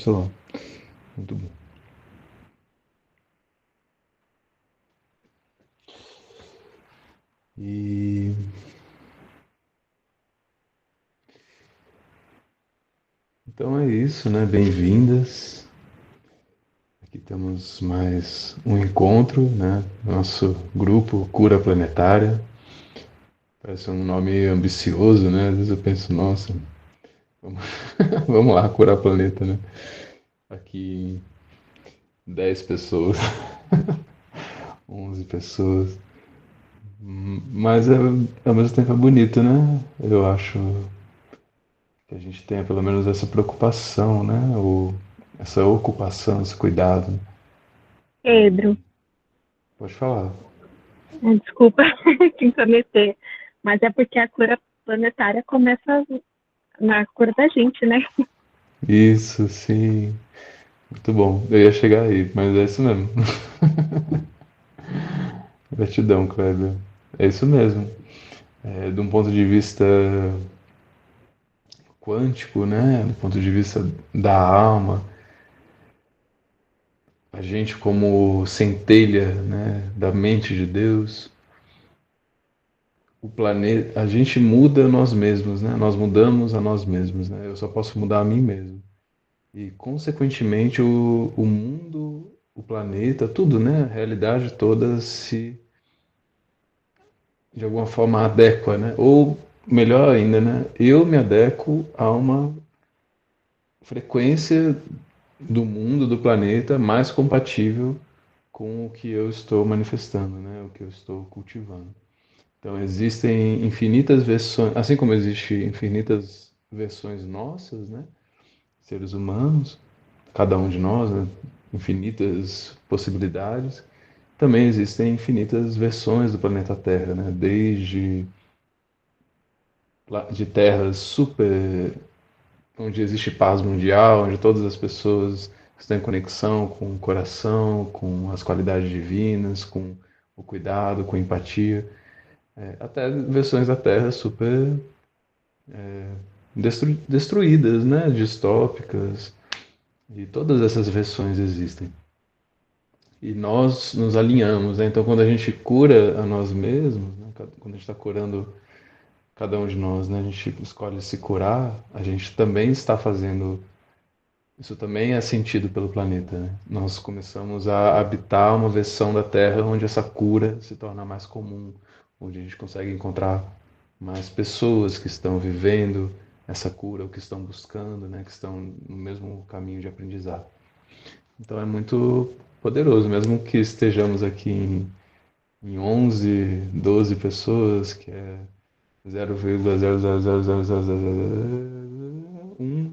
Sei muito bom. E então é isso, né? Bem-vindas. Aqui temos mais um encontro, né? Nosso grupo Cura Planetária. Parece um nome ambicioso, né? Às vezes eu penso, nossa, vamos, vamos lá curar o planeta, né? Aqui 10 pessoas, 11 pessoas. Mas ao mesmo tempo é bonito, né? Eu acho que a gente tenha pelo menos essa preocupação, né? Ou essa ocupação, esse cuidado. Pedro, Pode falar. desculpa te intrometer, mas é porque a cura planetária começa na cura da gente, né? Isso, sim. Muito bom. Eu ia chegar aí, mas é isso mesmo. Gratidão, Kleber. É isso mesmo. De um ponto de vista quântico, né? Do ponto de vista da alma, a gente como centelha, né? Da mente de Deus, o planeta, a gente muda nós mesmos, né? Nós mudamos a nós mesmos, né? Eu só posso mudar a mim mesmo. E, consequentemente, o mundo, o planeta, tudo, né? A realidade toda se, de alguma forma, adequa, né? Ou, melhor ainda, né? Eu me adequo a uma frequência do mundo, do planeta, mais compatível com o que eu estou manifestando, né? O que eu estou cultivando. Então, existem infinitas versões, assim como existem infinitas versões nossas, né? Seres humanos, cada um de nós, né? Infinitas possibilidades. Também existem infinitas versões do planeta Terra, né? Desde de terras super onde existe paz mundial, onde todas as pessoas estão em conexão com o coração, com as qualidades divinas, com o cuidado, com a empatia, até versões da Terra super destruídas, né? Distópicas, e todas essas versões existem. E nós nos alinhamos, né? Então, quando a gente cura a nós mesmos, né? Quando a gente está curando cada um de nós, né? A gente escolhe se curar, a gente também está fazendo. Isso também é sentido pelo planeta, né? Nós começamos a habitar uma versão da Terra onde essa cura se torna mais comum, onde a gente consegue encontrar mais pessoas que estão vivendo essa cura, ou que estão buscando, né? Que estão no mesmo caminho de aprendizado. Então é muito poderoso, mesmo que estejamos aqui em 11, 12 pessoas, que é 0,0000001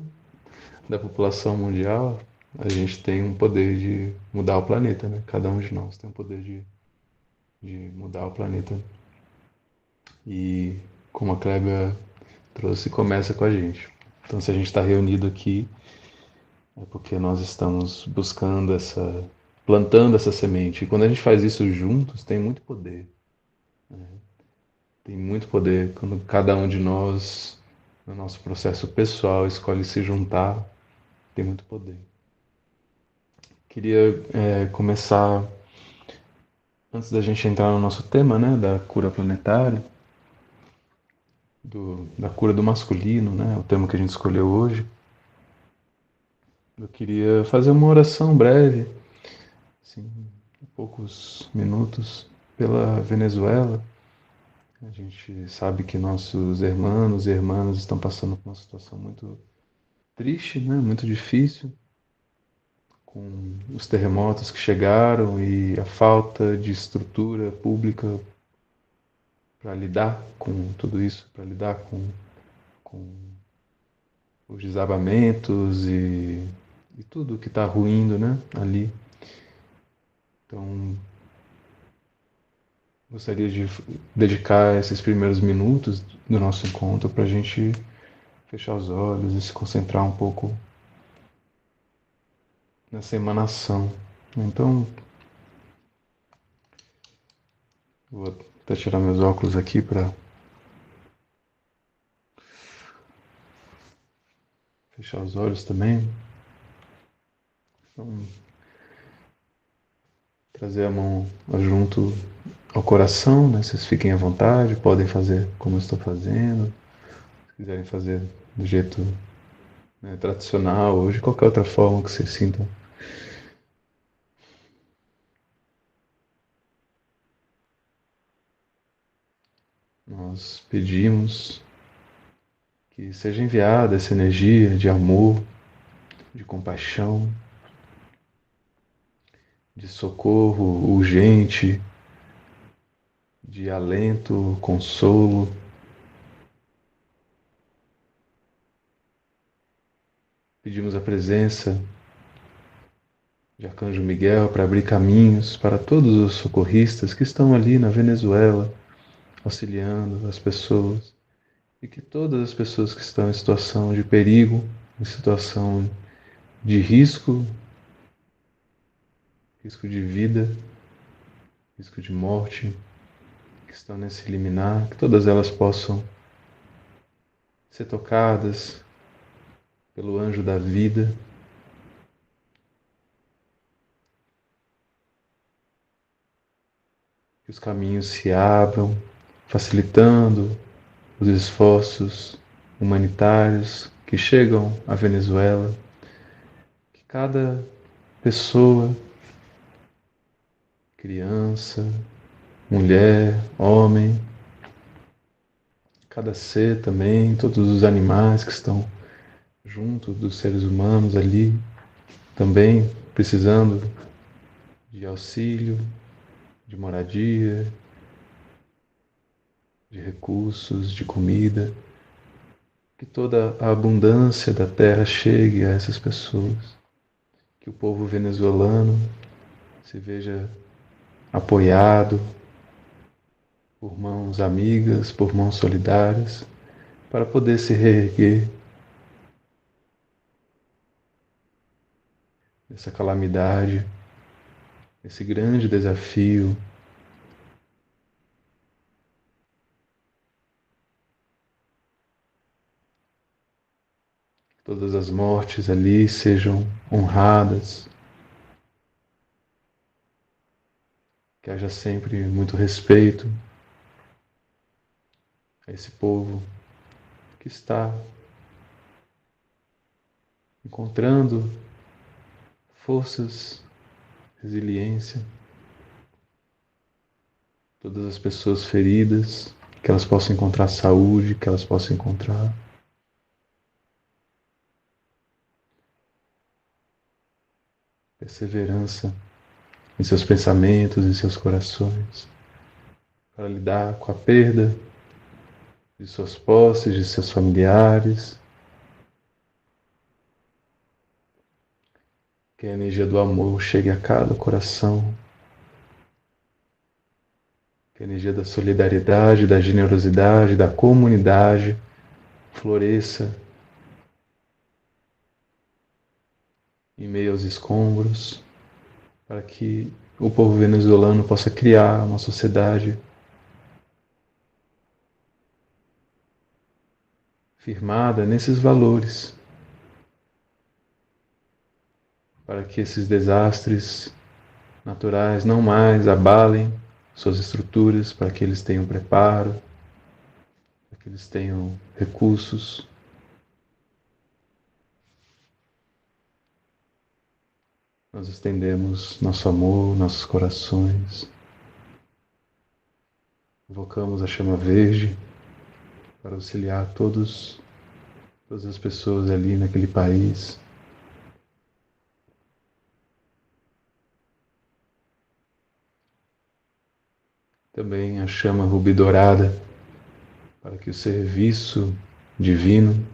da população mundial, a gente tem um poder de mudar o planeta, né? Cada um de nós tem um poder de mudar o planeta. E como a Kleber trouxe, começa com a gente. Então, se a gente está reunido aqui, é porque nós estamos buscando plantando essa semente. E quando a gente faz isso juntos, tem muito poder. Tem muito poder quando cada um de nós, no nosso processo pessoal, escolhe se juntar, tem muito poder. Queria começar, antes da gente entrar no nosso tema, né, da cura planetária, da cura do masculino, né, o tema que a gente escolheu hoje. Eu queria fazer uma oração breve, assim, poucos minutos, pela Venezuela. A gente sabe que nossos irmãos e irmãs estão passando por uma situação muito triste, né? Muito difícil, com os terremotos que chegaram e a falta de estrutura pública para lidar com tudo isso, para lidar com os desabamentos e tudo que está ruindo, né? Ali. Então, gostaria de dedicar esses primeiros minutos do nosso encontro para a gente fechar os olhos e se concentrar um pouco nessa emanação. Então, vou até tirar meus óculos aqui para fechar os olhos também. Então, trazer a mão junto ao coração, né? Vocês fiquem à vontade, podem fazer como eu estou fazendo, se quiserem fazer do jeito, né, tradicional ou de qualquer outra forma que vocês sintam. Nós pedimos que seja enviada essa energia de amor, de compaixão, de socorro urgente, de alento, consolo. Pedimos a presença de Arcanjo Miguel para abrir caminhos para todos os socorristas que estão ali na Venezuela, auxiliando as pessoas, e que todas as pessoas que estão em situação de perigo, em situação de risco, risco de vida, risco de morte, que estão nesse liminar, que todas elas possam ser tocadas pelo anjo da vida, que os caminhos se abram, facilitando os esforços humanitários que chegam à Venezuela, que cada pessoa, criança, mulher, homem, cada ser também, todos os animais que estão junto dos seres humanos ali, também precisando de auxílio, de moradia, de recursos, de comida, que toda a abundância da terra chegue a essas pessoas, que o povo venezuelano se veja apoiado por mãos amigas, por mãos solidárias, para poder se reerguer dessa calamidade, esse grande desafio. Que todas as mortes ali sejam honradas, que haja sempre muito respeito a esse povo que está encontrando forças, resiliência, todas as pessoas feridas, que elas possam encontrar saúde, que elas possam encontrar perseverança em seus pensamentos, em seus corações, para lidar com a perda de suas posses, de seus familiares, que a energia do amor chegue a cada coração, que a energia da solidariedade, da generosidade, da comunidade floresça em meio aos escombros, para que o povo venezuelano possa criar uma sociedade firmada nesses valores, para que esses desastres naturais não mais abalem suas estruturas, para que eles tenham preparo, para que eles tenham recursos. Nós estendemos nosso amor, nossos corações, invocamos a chama verde para auxiliar todas as pessoas ali naquele país. Também a chama rubi dourada, para que o serviço divino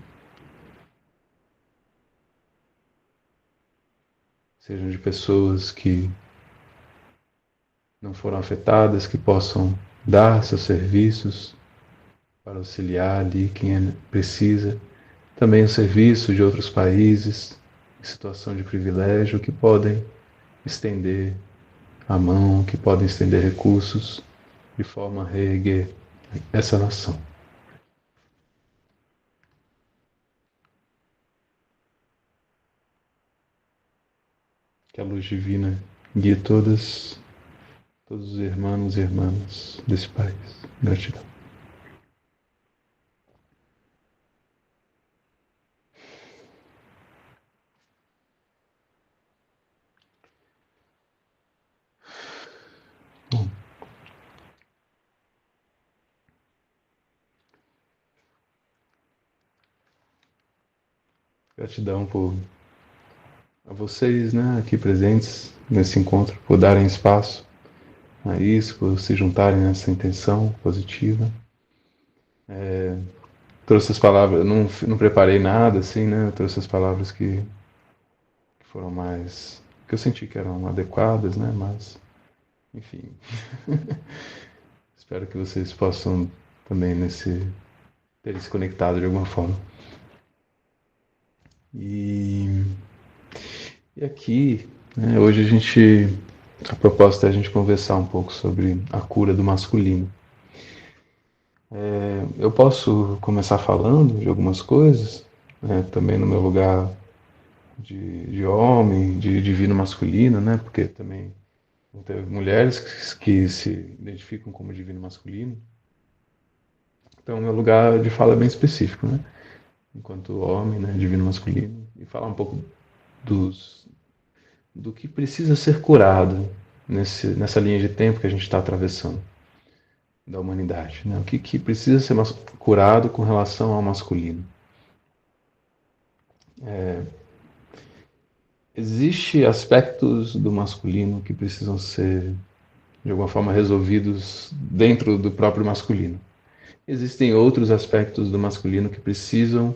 sejam de pessoas que não foram afetadas, que possam dar seus serviços para auxiliar ali quem precisa. Também o serviço de outros países em situação de privilégio que podem estender a mão, que podem estender recursos de forma a reerguer essa nação. Que a luz divina guie todos os irmãos e irmãs desse país. Gratidão. Bom, gratidão a vocês, né, aqui presentes nesse encontro, por darem espaço a isso, por se juntarem nessa intenção positiva. Trouxe as palavras, não preparei nada, assim, né? Eu trouxe as palavras que foram mais, que eu senti que eram adequadas, né? Mas, enfim, espero que vocês possam também ter se conectado de alguma forma. E, e aqui, né, hoje a proposta é a gente conversar um pouco sobre a cura do masculino. Eu posso começar falando de algumas coisas, né, também no meu lugar de homem, de divino masculino, né? Porque também vão ter mulheres que se identificam como divino masculino. Então, meu lugar de fala é bem específico, né? Enquanto homem, né? Divino masculino. E falar um pouco do que precisa ser curado nessa linha de tempo que a gente está atravessando da humanidade, né? O que precisa ser curado com relação ao masculino. Existem aspectos do masculino que precisam ser, de alguma forma, resolvidos dentro do próprio masculino. Existem outros aspectos do masculino que precisam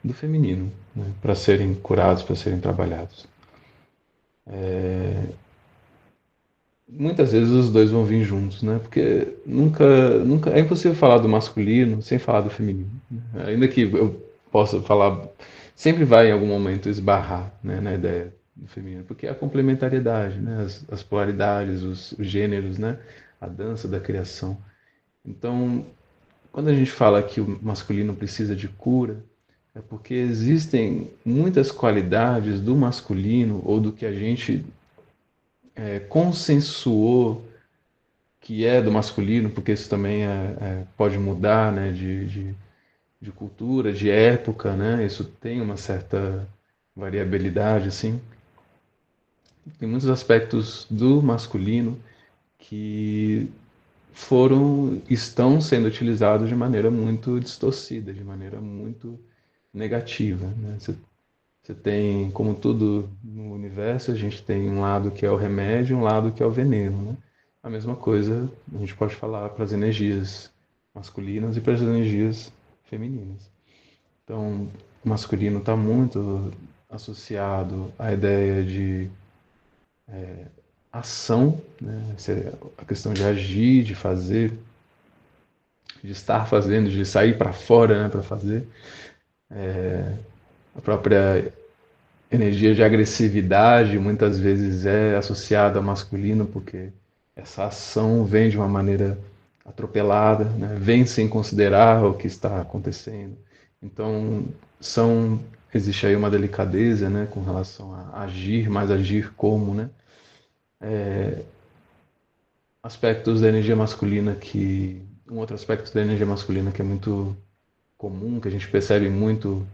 do feminino, né, para serem curados, para serem trabalhados. Muitas vezes os dois vão vir juntos, né? Porque nunca é impossível falar do masculino sem falar do feminino, né? Ainda que eu possa falar, sempre vai em algum momento esbarrar, né, na ideia do feminino, porque é a complementariedade, né? As polaridades, os gêneros, né? A dança da criação. Então, quando a gente fala que o masculino precisa de cura, é porque existem muitas qualidades do masculino ou do que a gente consensuou que é do masculino, porque isso também pode mudar, né, de cultura, de época, né? Isso tem uma certa variabilidade, assim. Tem muitos aspectos do masculino que estão sendo utilizados de maneira muito distorcida, de maneira muito negativa, né? Você tem, como tudo no universo, a gente tem um lado que é o remédio e um lado que é o veneno, né? A mesma coisa a gente pode falar para as energias masculinas e para as energias femininas. Então, o masculino está muito associado à ideia de ação, né? A questão de agir, de fazer, de estar fazendo, de sair para fora, né, para fazer. A própria energia de agressividade muitas vezes é associada ao masculino, porque essa ação vem de uma maneira atropelada, né? Vem sem considerar o que está acontecendo. Então, existe aí uma delicadeza, né, com relação a agir, mas agir como, né? Aspectos da energia masculina um outro aspecto da energia masculina que é muito comum, que a gente percebe muito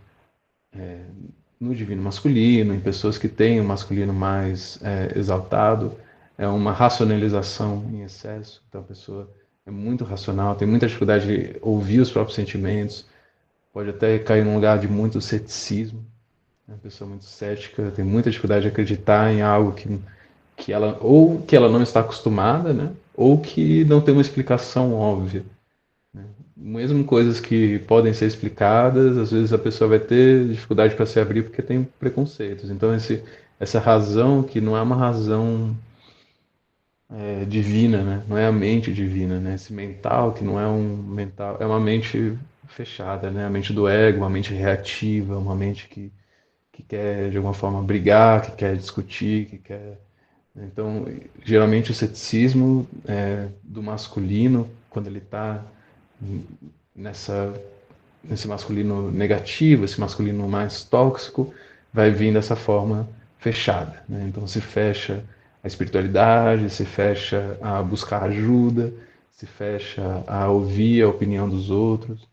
no divino masculino, em pessoas que têm o masculino mais exaltado, é uma racionalização em excesso. Então a pessoa é muito racional, tem muita dificuldade de ouvir os próprios sentimentos, pode até cair num lugar de muito ceticismo. É uma pessoa muito cética, tem muita dificuldade de acreditar em algo que ela não está acostumada, né? Ou que não tem uma explicação óbvia. Mesmo coisas que podem ser explicadas, às vezes a pessoa vai ter dificuldade para se abrir porque tem preconceitos. Então, essa razão que não é uma razão divina, né? Não é a mente divina, né? Esse mental que não é um mental, é uma mente fechada, né? A mente do ego, uma mente reativa, uma mente que quer de alguma forma brigar, que quer discutir, que quer. Então, geralmente o ceticismo do masculino, quando ele está nessa nesse masculino negativo, esse masculino mais tóxico, vai vir dessa forma fechada, né? Então se fecha a espiritualidade, se fecha a buscar ajuda, se fecha a ouvir a opinião dos outros.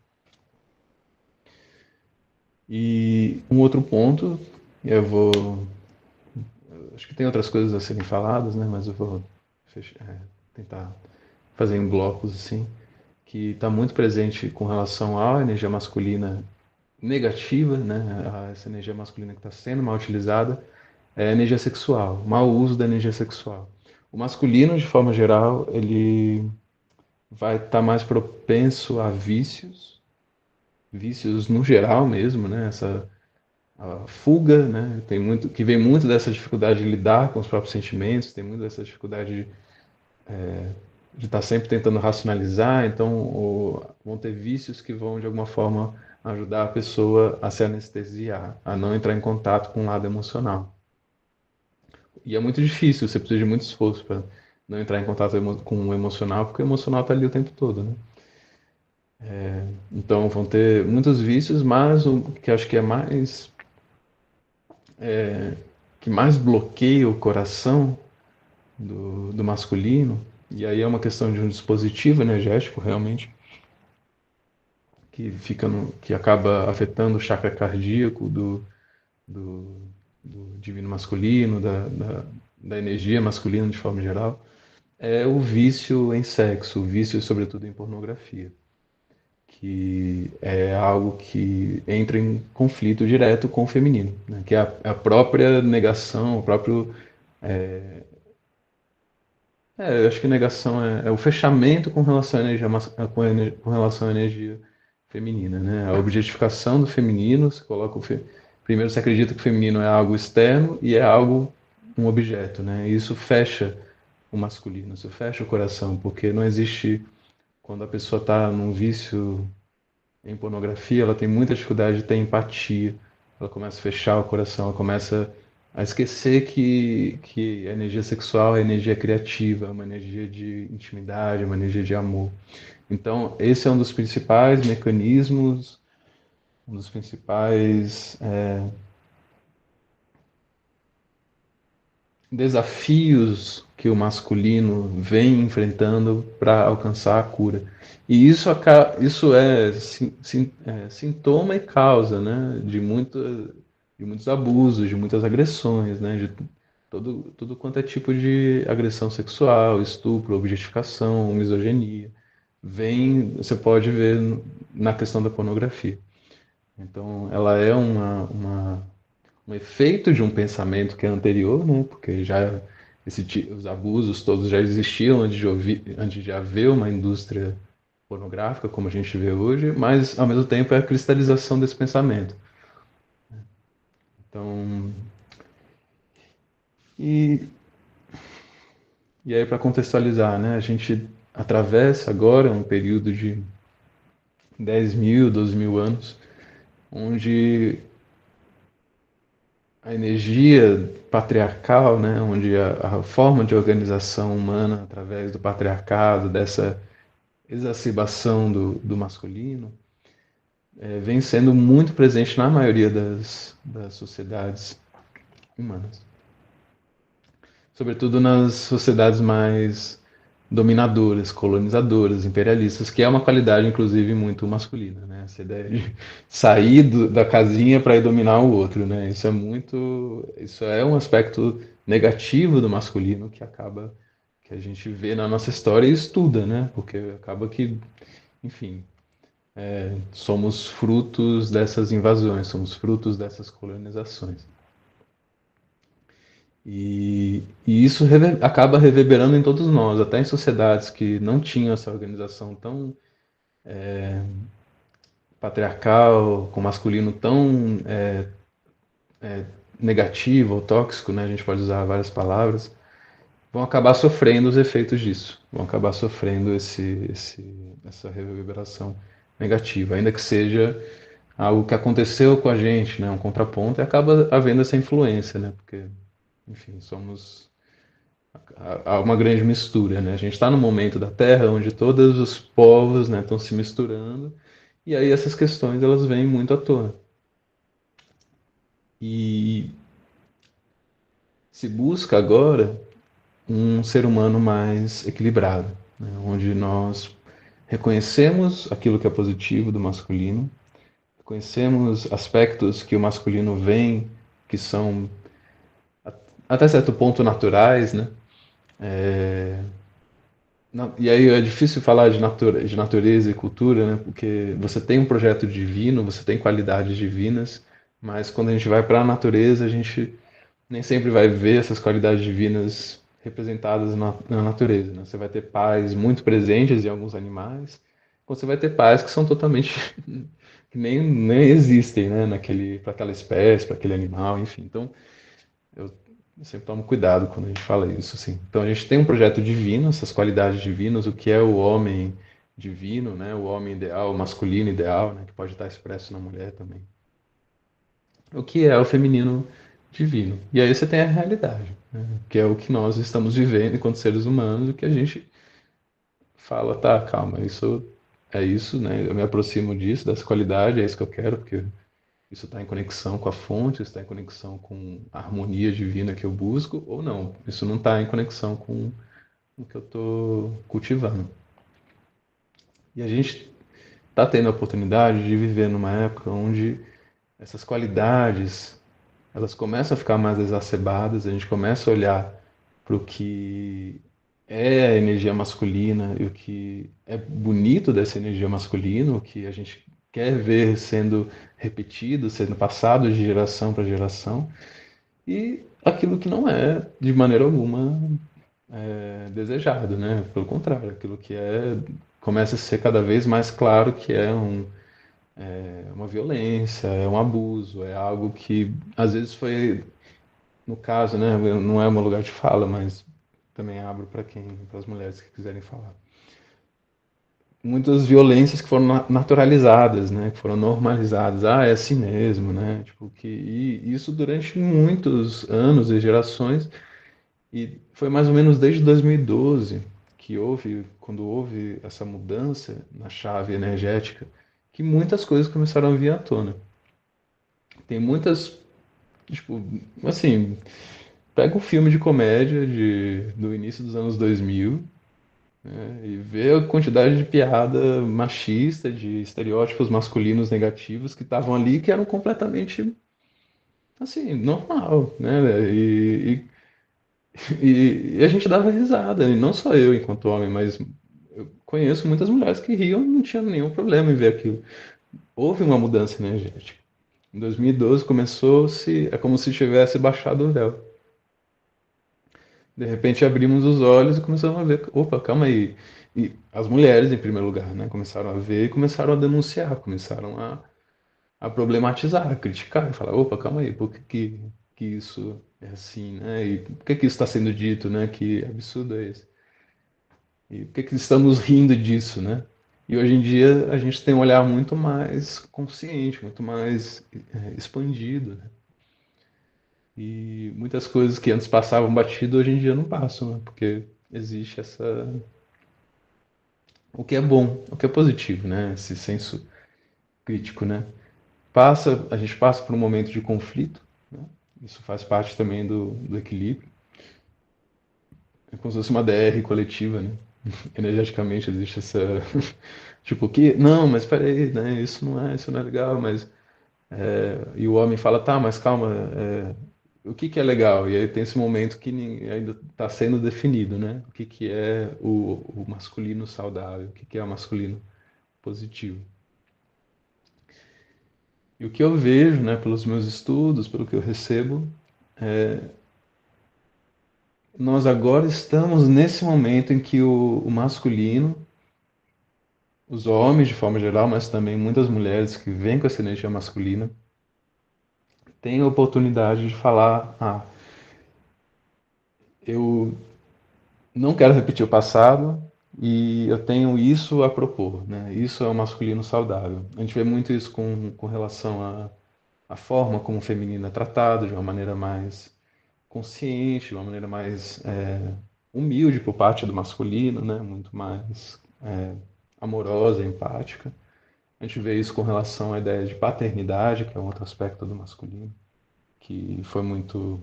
E um outro ponto, eu vou, acho que tem outras coisas a serem faladas, né? Mas eu vou tentar fazer em blocos assim, que está muito presente com relação à energia masculina negativa, né? Essa energia masculina que está sendo mal utilizada é a energia sexual, o mau uso da energia sexual. O masculino, de forma geral, ele vai estar mais propenso a vícios, vícios no geral mesmo, né? Essa a fuga, né? Tem muito que vem muito dessa dificuldade de lidar com os próprios sentimentos, tem muito dessa dificuldade de estar sempre tentando racionalizar, então vão ter vícios que vão de alguma forma ajudar a pessoa a se anestesiar, a não entrar em contato com o lado emocional. E é muito difícil, você precisa de muito esforço para não entrar em contato com o emocional, porque o emocional está ali o tempo todo, né? Então vão ter muitos vícios, mas o que acho que é mais que mais bloqueia o coração do masculino, e aí é uma questão de um dispositivo energético realmente que acaba afetando o chakra cardíaco do, do divino masculino, da energia masculina de forma geral, é o vício em sexo, o vício sobretudo em pornografia, que é algo que entra em conflito direto com o feminino, né? Que é a própria negação, o próprio eu acho que negação é o fechamento com relação à energia, com relação à energia feminina, né? A objetificação do feminino, você coloca primeiro você acredita que o feminino é algo externo e é algo um objeto, né? E isso fecha o masculino, isso fecha o coração, porque não existe quando a pessoa está num vício em pornografia, ela tem muita dificuldade de ter empatia. Ela começa a fechar o coração, ela começa a esquecer que a energia sexual é energia criativa, é uma energia de intimidade, é uma energia de amor. Então, esse é um dos principais mecanismos, um dos principais desafios que o masculino vem enfrentando para alcançar a cura. E isso é sintoma e causa, né, de muitos abusos, de muitas agressões, né, de tudo quanto é tipo de agressão sexual, estupro, objetificação, misoginia. Você pode ver na questão da pornografia. Então, ela é um efeito de um pensamento que é anterior, né? Porque já os abusos todos já existiam antes de haver uma indústria pornográfica como a gente vê hoje, mas ao mesmo tempo é a cristalização desse pensamento. Então, e, e aí para contextualizar, né? A gente atravessa agora um período de 10.000, 12.000 anos, onde a energia patriarcal, né, onde a forma de organização humana através do patriarcado, dessa exacerbação do masculino, vem sendo muito presente na maioria das sociedades humanas. Sobretudo nas sociedades mais dominadoras, colonizadoras, imperialistas, que é uma qualidade, inclusive, muito masculina, né? Essa ideia de sair da casinha para ir dominar o outro, né? Isso é um aspecto negativo do masculino que a gente vê na nossa história e estuda, né? Porque acaba que, enfim, somos frutos dessas invasões, somos frutos dessas colonizações. E isso acaba reverberando em todos nós, até em sociedades que não tinham essa organização tão patriarcal, com masculino tão negativo ou tóxico, né? A gente pode usar várias palavras, vão acabar sofrendo os efeitos disso, vão acabar sofrendo essa reverberação negativa, ainda que seja algo que aconteceu com a gente, né? Um contraponto, e acaba havendo essa influência, né? Porque, enfim, há uma grande mistura, né? A gente está no momento da Terra onde todos os povos, né, estão se misturando e aí essas questões elas vêm muito à tona. E se busca agora um ser humano mais equilibrado, né? Onde nós reconhecemos aquilo que é positivo do masculino, reconhecemos aspectos que o masculino vem, que são até certo ponto naturais, né? E aí é difícil falar de natureza e cultura, né? Porque você tem um projeto divino, você tem qualidades divinas, mas quando a gente vai para a natureza, a gente nem sempre vai ver essas qualidades divinas representadas na natureza, né? Você vai ter pais muito presentes em alguns animais, você vai ter pais que são totalmente que nem existem, né? Para aquela espécie, para aquele animal, enfim. Então, eu sempre tomo cuidado quando a gente fala isso, assim. Então a gente tem um projeto divino, essas qualidades divinas, o que é o homem divino, né? O homem ideal, o masculino ideal, né? Que pode estar expresso na mulher também. O que é o feminino divino. E aí você tem a realidade, né? Que é o que nós estamos vivendo enquanto seres humanos, o que a gente fala, tá, calma, isso é isso, né? Eu me aproximo disso, dessa qualidade, é isso que eu quero, porque isso está em conexão com a fonte, isso está em conexão com a harmonia divina que eu busco, ou não. Isso não está em conexão com o que eu estou cultivando. E a gente está tendo a oportunidade de viver numa época onde essas qualidades elas começam a ficar mais exacerbadas, a gente começa a olhar para o que é a energia masculina e o que é bonito dessa energia masculina, o que a gente quer ver sendo repetido, sendo passado de geração para geração, e aquilo que não é, de maneira alguma, desejado, né? Pelo contrário, aquilo que é começa a ser cada vez mais claro que é uma violência, é um abuso, é algo que às vezes foi, no caso, né? Não é um lugar de fala, mas também abro para as mulheres que quiserem falar. Muitas violências que foram naturalizadas, né? Que foram normalizadas. Ah, é assim mesmo, né? Tipo que e isso durante muitos anos e gerações. E foi mais ou menos desde 2012 que quando houve essa mudança na chave energética, que muitas coisas começaram a vir à tona. Tem muitas, tipo, assim, pega um filme de comédia do início dos anos 2000, né, e vê a quantidade de piada machista, de estereótipos masculinos negativos que estavam ali, que eram completamente, assim, normal, né? E a gente dava risada, e não só eu enquanto homem, mas eu conheço muitas mulheres que riam e não tinham nenhum problema em ver aquilo. Houve uma mudança energética. Em 2012 começou-se, é como se tivesse baixado o véu. De repente abrimos os olhos e começamos a ver, opa, calma aí. E as mulheres, em primeiro lugar, né, começaram a ver e começaram a denunciar, começaram a problematizar, a criticar, e falar, opa, calma aí, por que isso é assim, né? E por que isso está sendo dito, né? Que absurdo é esse? E por que estamos rindo disso, né? E hoje em dia a gente tem um olhar muito mais consciente, muito mais expandido, né? E muitas coisas que antes passavam batido hoje em dia não passam, né? Porque existe o que é bom, o que é positivo, né? Esse senso crítico, né? A gente passa por um momento de conflito, né? Isso faz parte também do equilíbrio. É como se fosse uma DR coletiva, né? Energeticamente existe essa. Tipo, que. Não, mas peraí, né? Isso não é legal, mas. E o homem fala, tá, mas calma, o que é legal? E aí tem esse momento que ainda está sendo definido, né? O que é o masculino saudável, o que é o masculino positivo. E o que eu vejo, né, pelos meus estudos, pelo que eu recebo, nós agora estamos nesse momento em que o masculino, os homens de forma geral, mas também muitas mulheres que vêm com essa energia masculina, têm a oportunidade de falar: eu não quero repetir o passado e eu tenho isso a propor, né? Isso é o masculino saudável. A gente vê muito isso com relação à forma como o feminino é tratado, de uma maneira mais consciente, de uma maneira mais humilde por parte do masculino, né? Muito mais amorosa, empática. A gente vê isso com relação à ideia de paternidade, que é um outro aspecto do masculino, que foi muito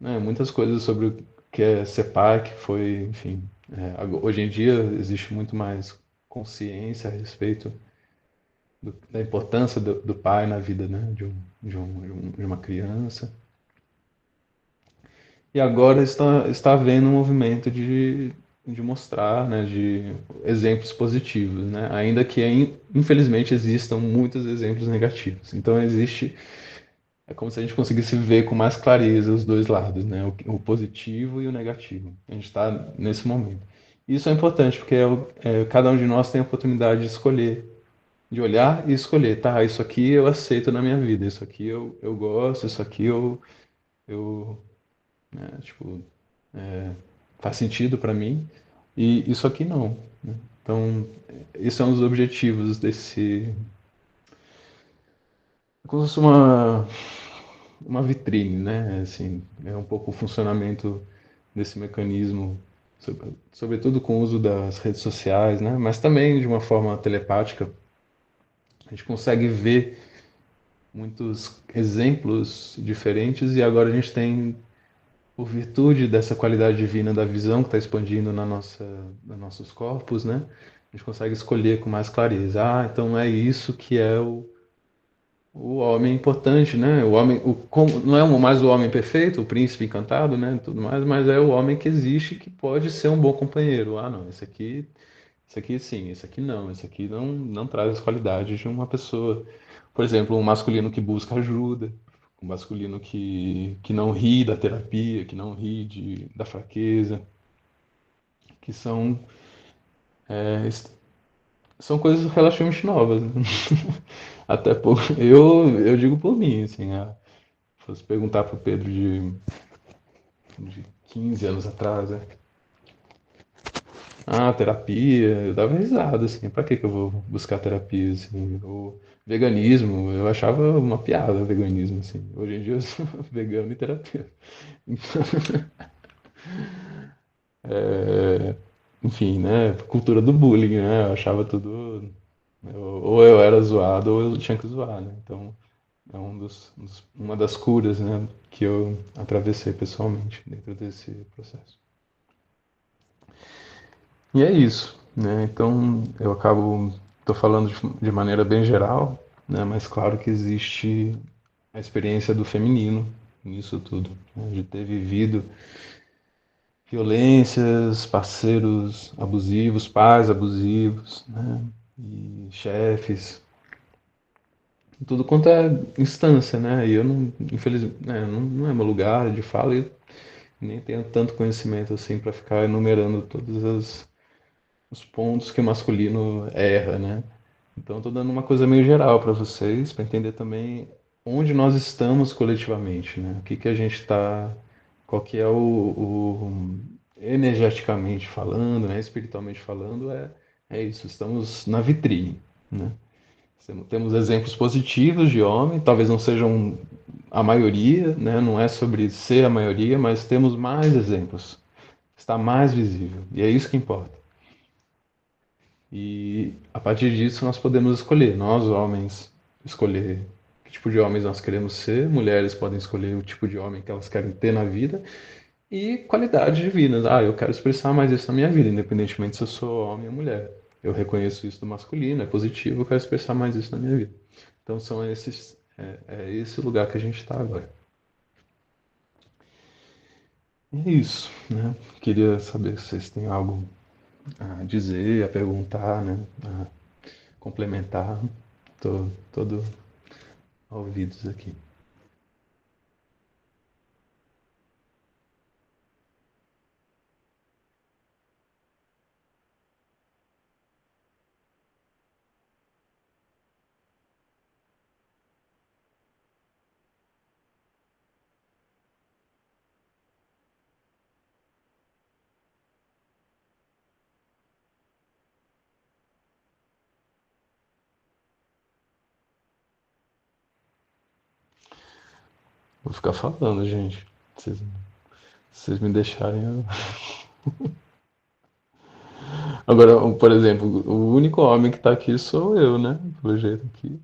né, muitas coisas sobre o que é ser pai, que foi, enfim, hoje em dia existe muito mais consciência a respeito da importância do pai na vida, né, de uma criança. E agora está havendo um movimento de mostrar, né, de exemplos positivos, né, ainda que infelizmente existam muitos exemplos negativos. Então é como se a gente conseguisse ver com mais clareza os dois lados, né, o positivo e o negativo. A gente está nesse momento. Isso é importante porque cada um de nós tem a oportunidade de escolher, de olhar e escolher, tá, isso aqui eu aceito na minha vida, isso aqui eu gosto, isso aqui eu tipo, faz sentido para mim e isso aqui não. Né? Então, esses são os objetivos desse. É como se fosse uma vitrine, né? Assim, é um pouco o funcionamento desse mecanismo, sobretudo com o uso das redes sociais, né? Mas também de uma forma telepática. A gente consegue ver muitos exemplos diferentes e agora a gente tem, por virtude dessa qualidade divina da visão que está expandindo nos nossos corpos, né? A gente consegue escolher com mais clareza. Ah, então é isso que é o homem importante, né? O homem, não é mais o homem perfeito, o príncipe encantado, né? Tudo mais, mas é o homem que existe que pode ser um bom companheiro. Ah, não, esse aqui sim, esse aqui não traz as qualidades de uma pessoa. Por exemplo, um masculino que busca ajuda, um masculino que não ri da terapia, que não ri da fraqueza, que são coisas relativamente novas. Né? Até eu digo por mim, assim, fosse perguntar pro Pedro de 15 anos atrás, né? Ah, terapia, eu dava risada, assim, pra que eu vou buscar terapia, assim, o veganismo, eu achava uma piada o veganismo, assim, hoje em dia eu sou vegano e terapeuta. Então, enfim, né, cultura do bullying, né, eu achava tudo, ou eu era zoado ou eu tinha que zoar, né, então é uma das curas, né, que eu atravessei pessoalmente dentro desse processo. E é isso, né? Então eu tô falando de maneira bem geral, né? Mas claro que existe a experiência do feminino nisso tudo, né? De ter vivido violências, parceiros abusivos, pais abusivos, né? E chefes, tudo quanto é instância, né? E eu não, infelizmente, né? Não é meu lugar de fala e nem tenho tanto conhecimento assim para ficar enumerando todas os pontos que o masculino erra, né? Então, estou dando uma coisa meio geral para vocês, para entender também onde nós estamos coletivamente, né? O que que a gente está, qual que é energeticamente falando, né? Espiritualmente falando, é isso. Estamos na vitrine, né? Temos exemplos positivos de homem, talvez não sejam a maioria, né? Não é sobre ser a maioria, mas temos mais exemplos. Está mais visível. E é isso que importa. E a partir disso nós podemos escolher, nós homens, escolher que tipo de homens nós queremos ser, mulheres podem escolher o tipo de homem que elas querem ter na vida e qualidades divinas. Ah, eu quero expressar mais isso na minha vida, independentemente se eu sou homem ou mulher. Eu reconheço isso do masculino, é positivo, eu quero expressar mais isso na minha vida. Então é esse o lugar que a gente está agora. E é isso, né? Queria saber se vocês têm algo a dizer, a perguntar, né? A complementar. Tô todo ouvidos aqui. Vou ficar falando, gente. Se vocês me deixarem. Agora, por exemplo, o único homem que tá aqui sou eu, né? Pelo jeito aqui.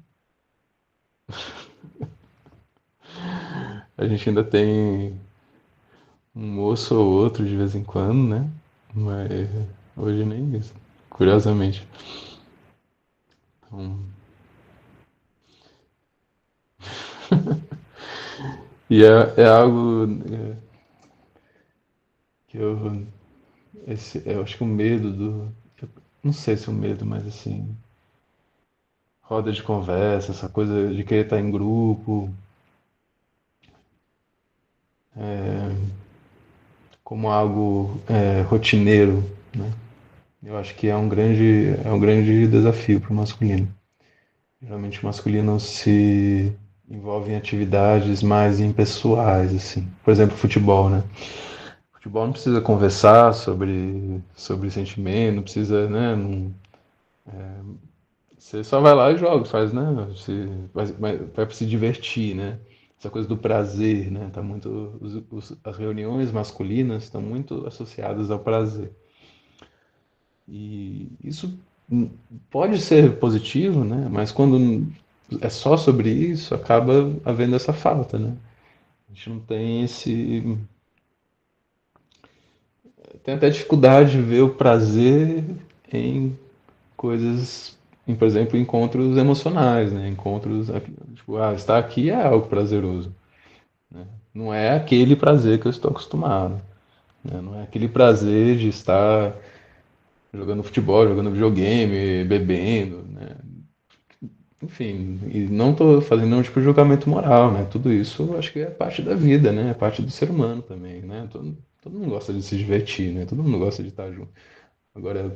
A gente ainda tem. um moço ou outro de vez em quando, né? Mas hoje nem isso, curiosamente. Então, e é algo que eu acho que o medo não sei se o medo, mas assim, roda de conversa, essa coisa de querer estar em grupo, como algo rotineiro, né? Eu acho que é um grande desafio para o masculino. Geralmente o masculino se envolve em atividades mais impessoais, assim. Por exemplo, futebol, né? Futebol não precisa conversar sobre sentimento, não precisa, né? Você só vai lá e joga, faz, né? Vai para se divertir, né? Essa coisa do prazer, né? Tá muito, as reuniões masculinas estão muito associadas ao prazer. E isso pode ser positivo, né? Mas quando é só sobre isso, acaba havendo essa falta, né? A gente não tem tem até dificuldade de ver o prazer em coisas, por exemplo, encontros emocionais, né? Encontros, tipo, estar aqui é algo prazeroso, né? Não é aquele prazer que eu estou acostumado, né? Não é aquele prazer de estar jogando futebol, jogando videogame, bebendo, né? Enfim, e não estou fazendo nenhum tipo de julgamento moral, né? Tudo isso eu acho que é parte da vida, né? É parte do ser humano também, né? Todo mundo gosta de se divertir, né? Todo mundo gosta de estar junto. Agora,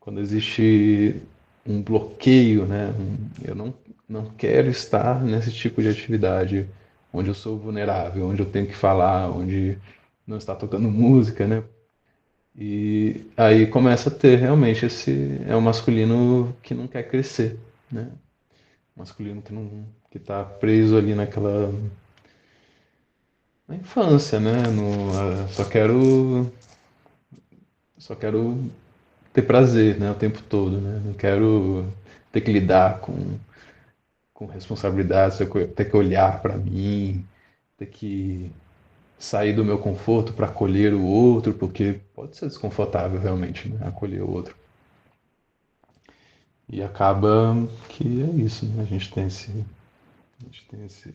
quando existe um bloqueio, né? Eu não quero estar nesse tipo de atividade onde eu sou vulnerável, onde eu tenho que falar, onde não está tocando música, né? E aí começa a ter realmente esse é um masculino que não quer crescer, né? Masculino que não que tá preso ali naquela na infância, né? Só quero ter prazer, né? O tempo todo, né? Não quero ter que lidar com responsabilidades, ter que olhar para mim, ter que sair do meu conforto para acolher o outro, porque pode ser desconfortável realmente, né? Acolher o outro. E acaba que é isso, né? A gente tem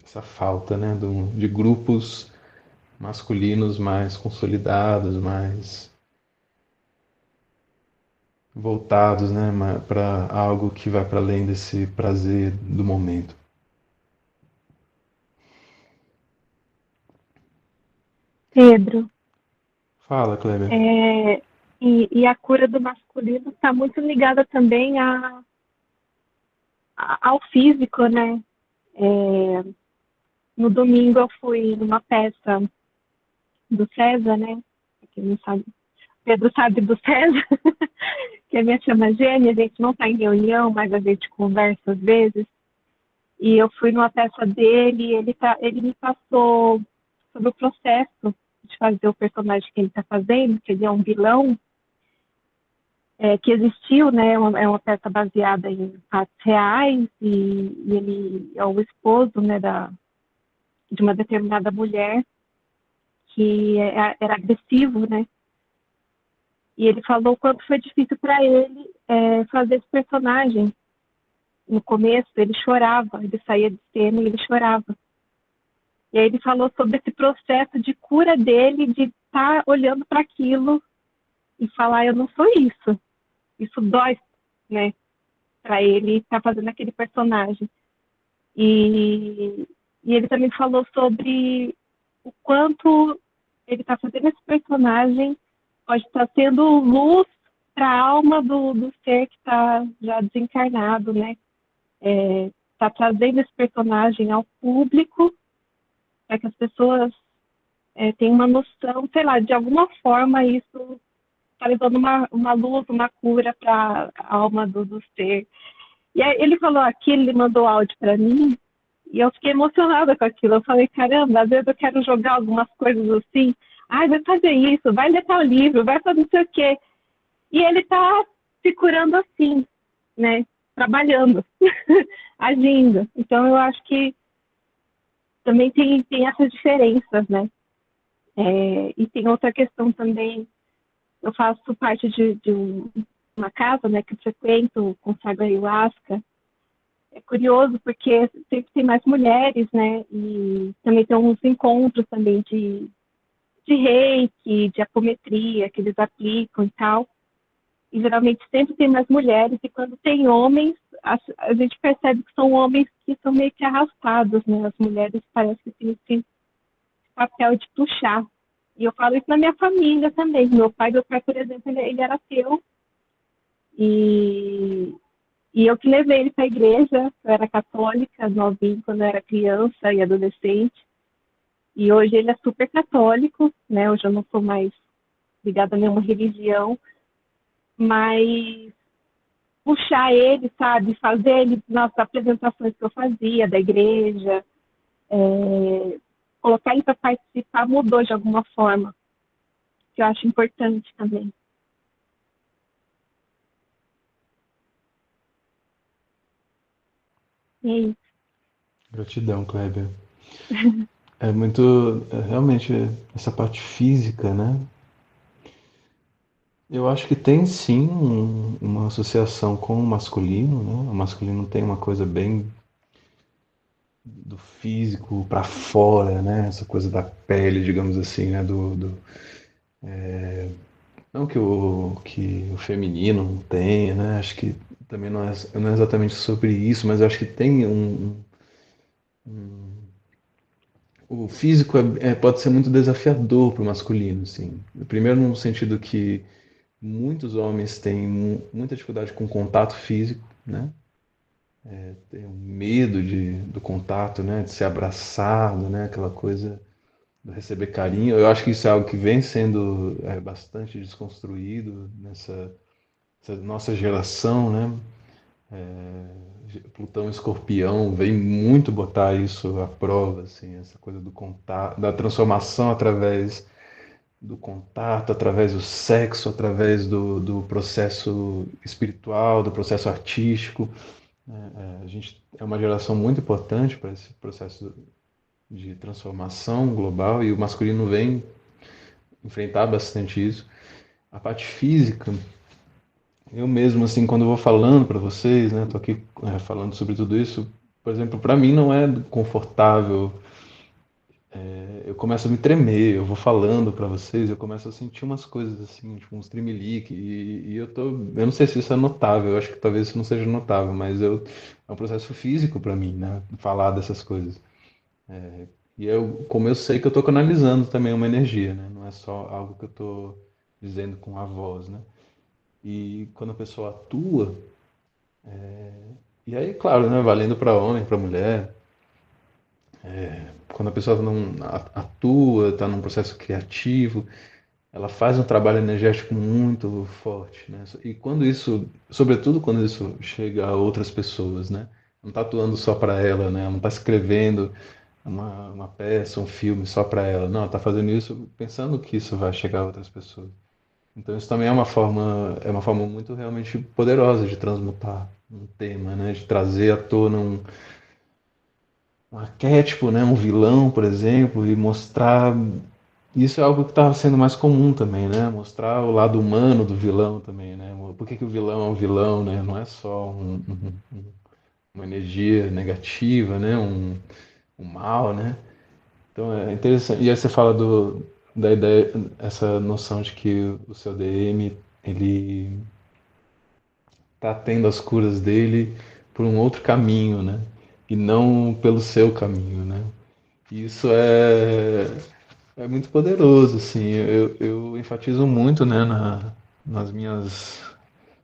essa falta, né? De grupos masculinos mais consolidados, mais voltados, né? Para algo que vai para além desse prazer do momento. Pedro, Fala, Kleber. é, e a cura do masculino está muito ligada também ao físico, né? É, no domingo eu fui numa peça do César, né? Quem não sabe, Pedro sabe do César, que é minha chama gêmea, a gente não está em reunião, mas a gente conversa às vezes. E eu fui numa peça dele e ele me passou sobre o processo de fazer o personagem que ele está fazendo, que ele é um vilão, que existiu, né? É uma peça baseada em fatos reais e ele é o esposo, né, de uma determinada mulher que era agressivo, né? E ele falou o quanto foi difícil para ele fazer esse personagem. No começo, ele chorava, ele saía de cena e ele chorava. E aí ele falou sobre esse processo de cura dele, de estar olhando para aquilo e falar: eu não sou isso. Isso dói, né? Para ele estar fazendo aquele personagem. E, e ele também falou sobre o quanto ele está fazendo esse personagem pode estar sendo luz para a alma do ser que está já desencarnado, né? Está trazendo esse personagem ao público para que as pessoas tenham uma noção, sei lá, de alguma forma isso está levando uma luz, uma cura para a alma do ser. E aí ele falou aquilo, ele mandou áudio para mim, e eu fiquei emocionada com aquilo. Eu falei, caramba, às vezes eu quero jogar algumas coisas assim. Ai, vai fazer isso, vai ler tal livro, vai fazer não sei o quê. E ele está se curando assim, né? Trabalhando, agindo. Então eu acho que também tem essas diferenças, né? E tem outra questão também, eu faço parte uma casa, né, que eu frequento, consagro ayahuasca. É curioso porque sempre tem mais mulheres, né, e também tem uns encontros também de reiki, de apometria que eles aplicam e tal. E geralmente sempre tem mais mulheres, e quando tem homens, a gente percebe que são homens que são meio que arrastados, né? As mulheres parece que têm esse papel de puxar. E eu falo isso na minha família também. Meu pai, por exemplo, ele era ateu, e, e eu que levei ele para a igreja, eu era católica, novinho, quando eu era criança e adolescente. E hoje ele é super católico, né? Hoje eu não sou mais ligada a nenhuma religião, mas puxar ele, sabe? Fazer ele nas apresentações que eu fazia da igreja, é, colocar ele para participar mudou de alguma forma, que eu acho importante também. E é isso. Gratidão, Kleber. É muito, realmente, essa parte física, né? Eu acho que tem sim uma associação com o masculino, né? O masculino tem uma coisa bem do físico para fora, né? Essa coisa da pele, digamos assim, né? Não que o feminino não tenha, né? Acho que também não é exatamente sobre isso, mas eu acho que tem o físico pode ser muito desafiador para o masculino, assim. Primeiro no sentido que muitos homens têm muita dificuldade com contato físico, né? Tem um medo do contato, né? De ser abraçado, né? Aquela coisa do receber carinho. Eu acho que isso é algo que vem sendo bastante desconstruído essa nossa geração, né? Plutão Escorpião vem muito botar isso à prova, assim, essa coisa do contato, da transformação através do contato, através do sexo, através do processo espiritual, do processo artístico. A gente é uma geração muito importante para esse processo de transformação global e o masculino vem enfrentar bastante isso. A parte física, eu mesmo, assim, quando eu vou falando para vocês, né, tô aqui falando sobre tudo isso, por exemplo, para mim não é confortável. Eu começo a me tremer, eu vou falando para vocês, eu começo a sentir umas coisas assim, tipo uns tremelique, eu não sei se isso é notável, eu acho que talvez isso não seja notável, mas é um processo físico para mim, né, falar dessas coisas. E como eu sei que eu estou canalizando também uma energia, né, não é só algo que eu estou dizendo com a voz, né. E quando a pessoa atua, e aí, claro, né, valendo para homem, para mulher, quando a pessoa não atua, está num processo criativo, ela faz um trabalho energético muito forte, né? E quando isso, sobretudo quando isso chega a outras pessoas, né? Não está atuando só para ela, né? Ela não está escrevendo uma peça, um filme só para ela. Não, ela está fazendo isso pensando que isso vai chegar a outras pessoas. Então isso também é uma forma muito realmente poderosa de transmutar um tema, né? De trazer à tona um arquétipo, né? Um vilão, por exemplo, e mostrar. Isso é algo que está sendo mais comum também, né? Mostrar o lado humano do vilão também, né? Por que o vilão é um vilão, né? Não é só uma energia negativa, né? Um mal, né? Então é interessante. E aí você fala da ideia, essa noção de que o seu DM ele está tendo as curas dele por um outro caminho, né? E não pelo seu caminho, né? E isso é muito poderoso, assim. Eu enfatizo muito, né, nas minhas,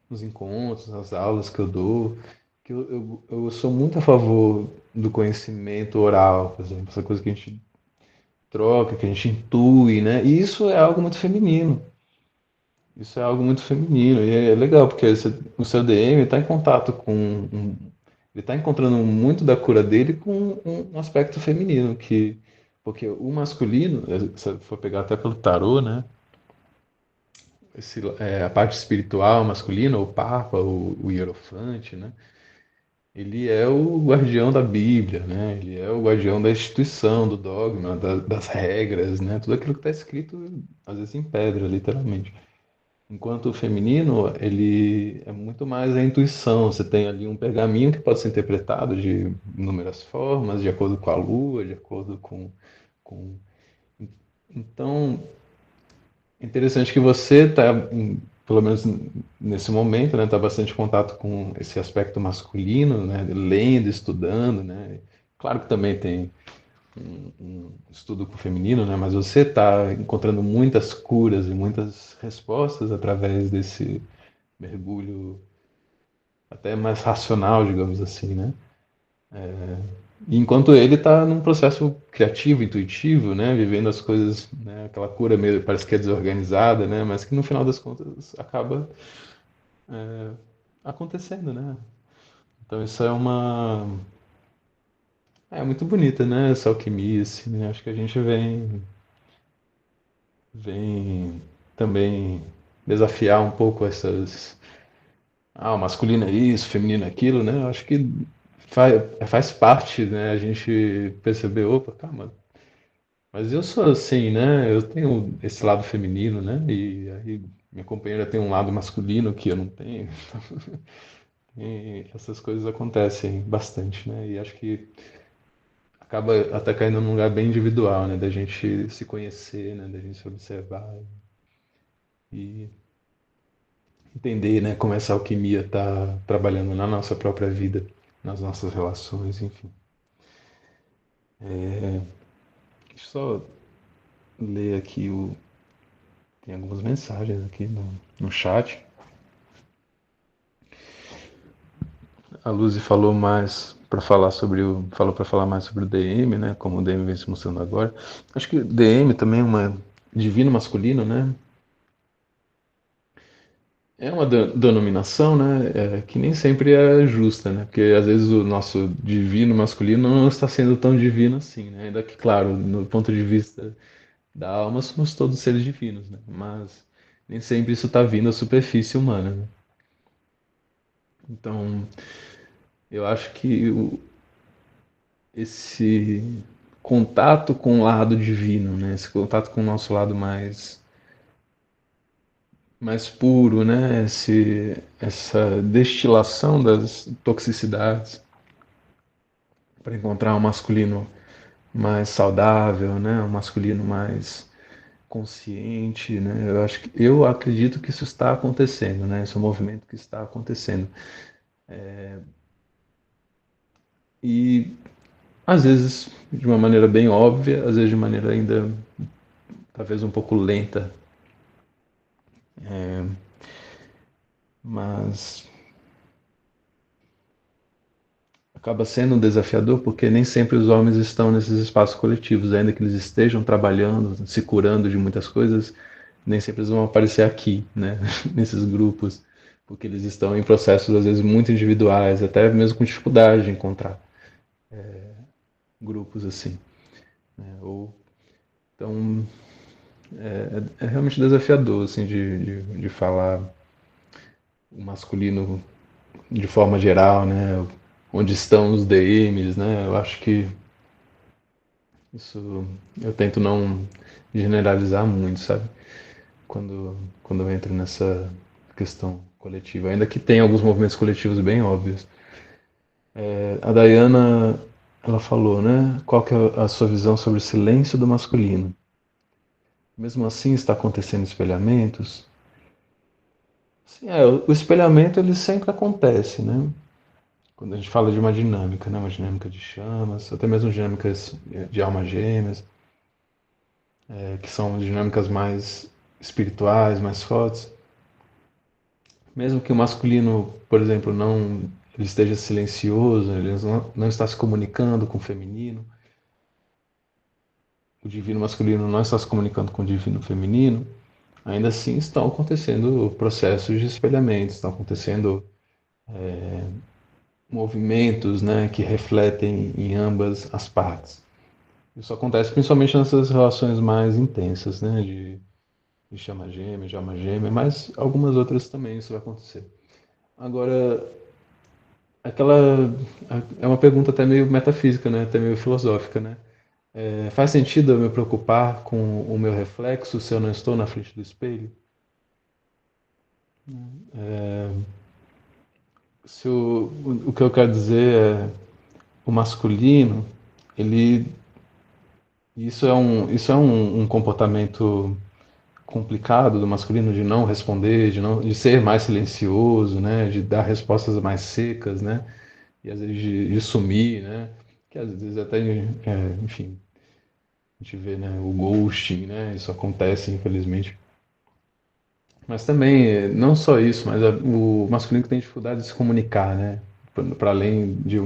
nos encontros, nas aulas que eu dou, que eu sou muito a favor do conhecimento oral, por exemplo, essa coisa que a gente troca, que a gente intui, né? E isso é algo muito feminino. Isso é algo muito feminino. E é legal, porque o seu DM está em contato ele está encontrando muito da cura dele com um aspecto feminino, porque o masculino, se for pegar até pelo tarô, né? A parte espiritual masculina, o Papa, o Hierofante, né? ele é o guardião da Bíblia, né? Ele é o guardião da instituição, do dogma, das regras, né? Tudo aquilo que está escrito, às vezes em pedra, literalmente. Enquanto o feminino, ele é muito mais a intuição. Você tem ali um pergaminho que pode ser interpretado de inúmeras formas, de acordo com a lua, de acordo com... Então, é interessante que você está, pelo menos nesse momento, né, está bastante em contato com esse aspecto masculino, né, lendo, estudando, né. Claro que também tem um estudo com o feminino, né, mas você está encontrando muitas curas e muitas respostas através desse mergulho até mais racional, digamos assim, né. E enquanto ele está num processo criativo, intuitivo, né, vivendo as coisas, né, aquela cura meio parece que é desorganizada, né, mas que no final das contas acaba acontecendo, né? Então isso é muito bonita, né? Essa alquimia, assim, né? Acho que a gente vem também desafiar um pouco essas, o masculino é isso, feminino é aquilo, né? Eu acho que faz parte, né? A gente perceber, opa, calma, mas eu sou assim, né? Eu tenho esse lado feminino, né? E aí minha companheira tem um lado masculino que eu não tenho. E essas coisas acontecem bastante, né? E acho que acaba até caindo num lugar bem individual, né? Da gente se conhecer, né? Da gente se observar e entender, né? Como essa alquimia está trabalhando na nossa própria vida, nas nossas relações, enfim. Deixa eu só ler aqui tem algumas mensagens aqui no chat. A Luzi falou mais para falar sobre falou para falar mais sobre o DM, né? Como o DM vem se mostrando agora. Acho que DM também é uma divino masculino, né? É uma denominação, né, que nem sempre é justa, né, porque às vezes o nosso divino masculino não está sendo tão divino assim, né, ainda que, claro, no ponto de vista da alma, somos todos seres divinos, né, mas nem sempre isso está vindo à superfície humana, né. Então, eu acho que esse contato com o lado divino, né, esse contato com o nosso lado mais puro, né, essa destilação das toxicidades, para encontrar um masculino mais saudável, né? Um masculino mais consciente, né? Eu acredito que isso está acontecendo, né? Esse é um movimento que está acontecendo. E às vezes de uma maneira bem óbvia, às vezes de maneira ainda talvez um pouco lenta, mas acaba sendo um desafiador porque nem sempre os homens estão nesses espaços coletivos, ainda que eles estejam trabalhando, se curando de muitas coisas, nem sempre eles vão aparecer aqui, né, nesses grupos, porque eles estão em processos às vezes muito individuais, até mesmo com dificuldade de encontrar grupos assim, né? Ou então é realmente desafiador assim de falar o masculino de forma geral, né? Onde estão os DMs, né? Eu acho que isso eu tento não generalizar muito, sabe? Quando eu entro nessa questão coletiva, ainda que tenha alguns movimentos coletivos bem óbvios. A Dayana, ela falou, né? Qual que é a sua visão sobre o silêncio do masculino? Mesmo assim, está acontecendo espelhamentos? Sim, o espelhamento ele sempre acontece, né? Quando a gente fala de uma dinâmica, né? Uma dinâmica de chamas, até mesmo dinâmicas de almas gêmeas, que são dinâmicas mais espirituais, mais fortes. Mesmo que o masculino, por exemplo, não ele esteja silencioso, ele não está se comunicando com o feminino, o divino masculino não está se comunicando com o divino feminino, ainda assim estão acontecendo processos de espelhamento, estão acontecendo movimentos, né, que refletem em ambas as partes. Isso acontece principalmente nessas relações mais intensas, né, de chama gêmea, de alma gêmea, mas algumas outras também isso vai acontecer. Agora, aquela é uma pergunta até meio metafísica, né? Até meio filosófica, né? Faz sentido eu me preocupar com o meu reflexo se eu não estou na frente do espelho? Se o que eu quero dizer é o masculino, ele isso é um comportamento complicado do masculino de não responder, de ser mais silencioso, né, de dar respostas mais secas, né, e às vezes de sumir, né, que às vezes até, enfim, a gente vê, né, o ghosting, né, isso acontece infelizmente. Mas também, não só isso, mas o masculino que tem dificuldade de se comunicar, né, para além de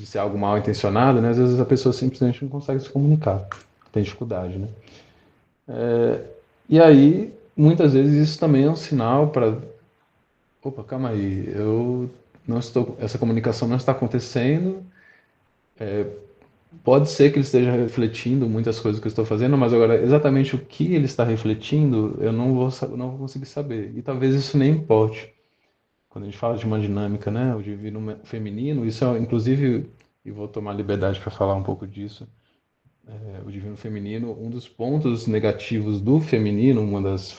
ser algo mal intencionado, né, às vezes a pessoa simplesmente não consegue se comunicar, tem dificuldade, né. E aí, muitas vezes isso também é um sinal para, opa, calma aí, eu não estou, essa comunicação não está acontecendo. Pode ser que ele esteja refletindo muitas coisas que eu estou fazendo, mas agora exatamente o que ele está refletindo, eu não vou conseguir saber. E talvez isso nem importe. Quando a gente fala de uma dinâmica, né, o divino feminino, isso é, inclusive, e vou tomar liberdade para falar um pouco disso, o divino feminino, um dos pontos negativos do feminino, uma das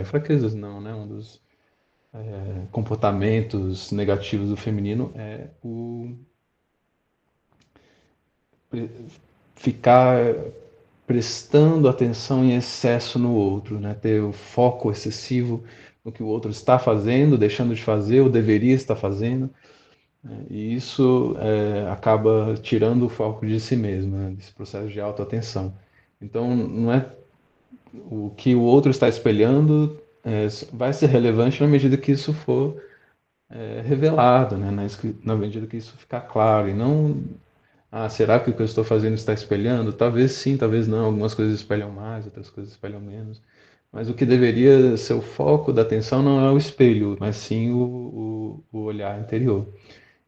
fraquezas não, né, um dos comportamentos negativos do feminino é o ficar prestando atenção em excesso no outro, né? Ter o foco excessivo no que o outro está fazendo, deixando de fazer ou deveria estar fazendo, né? E isso acaba tirando o foco de si mesmo, né? Desse processo de autoatenção. Então, não é o que o outro está espelhando vai ser relevante na medida que isso for revelado, né? Na medida que isso ficar claro, e não será que o que eu estou fazendo está espelhando? Talvez sim, talvez não. Algumas coisas espelham mais, outras coisas espelham menos. Mas o que deveria ser o foco da atenção não é o espelho, mas sim o olhar interior.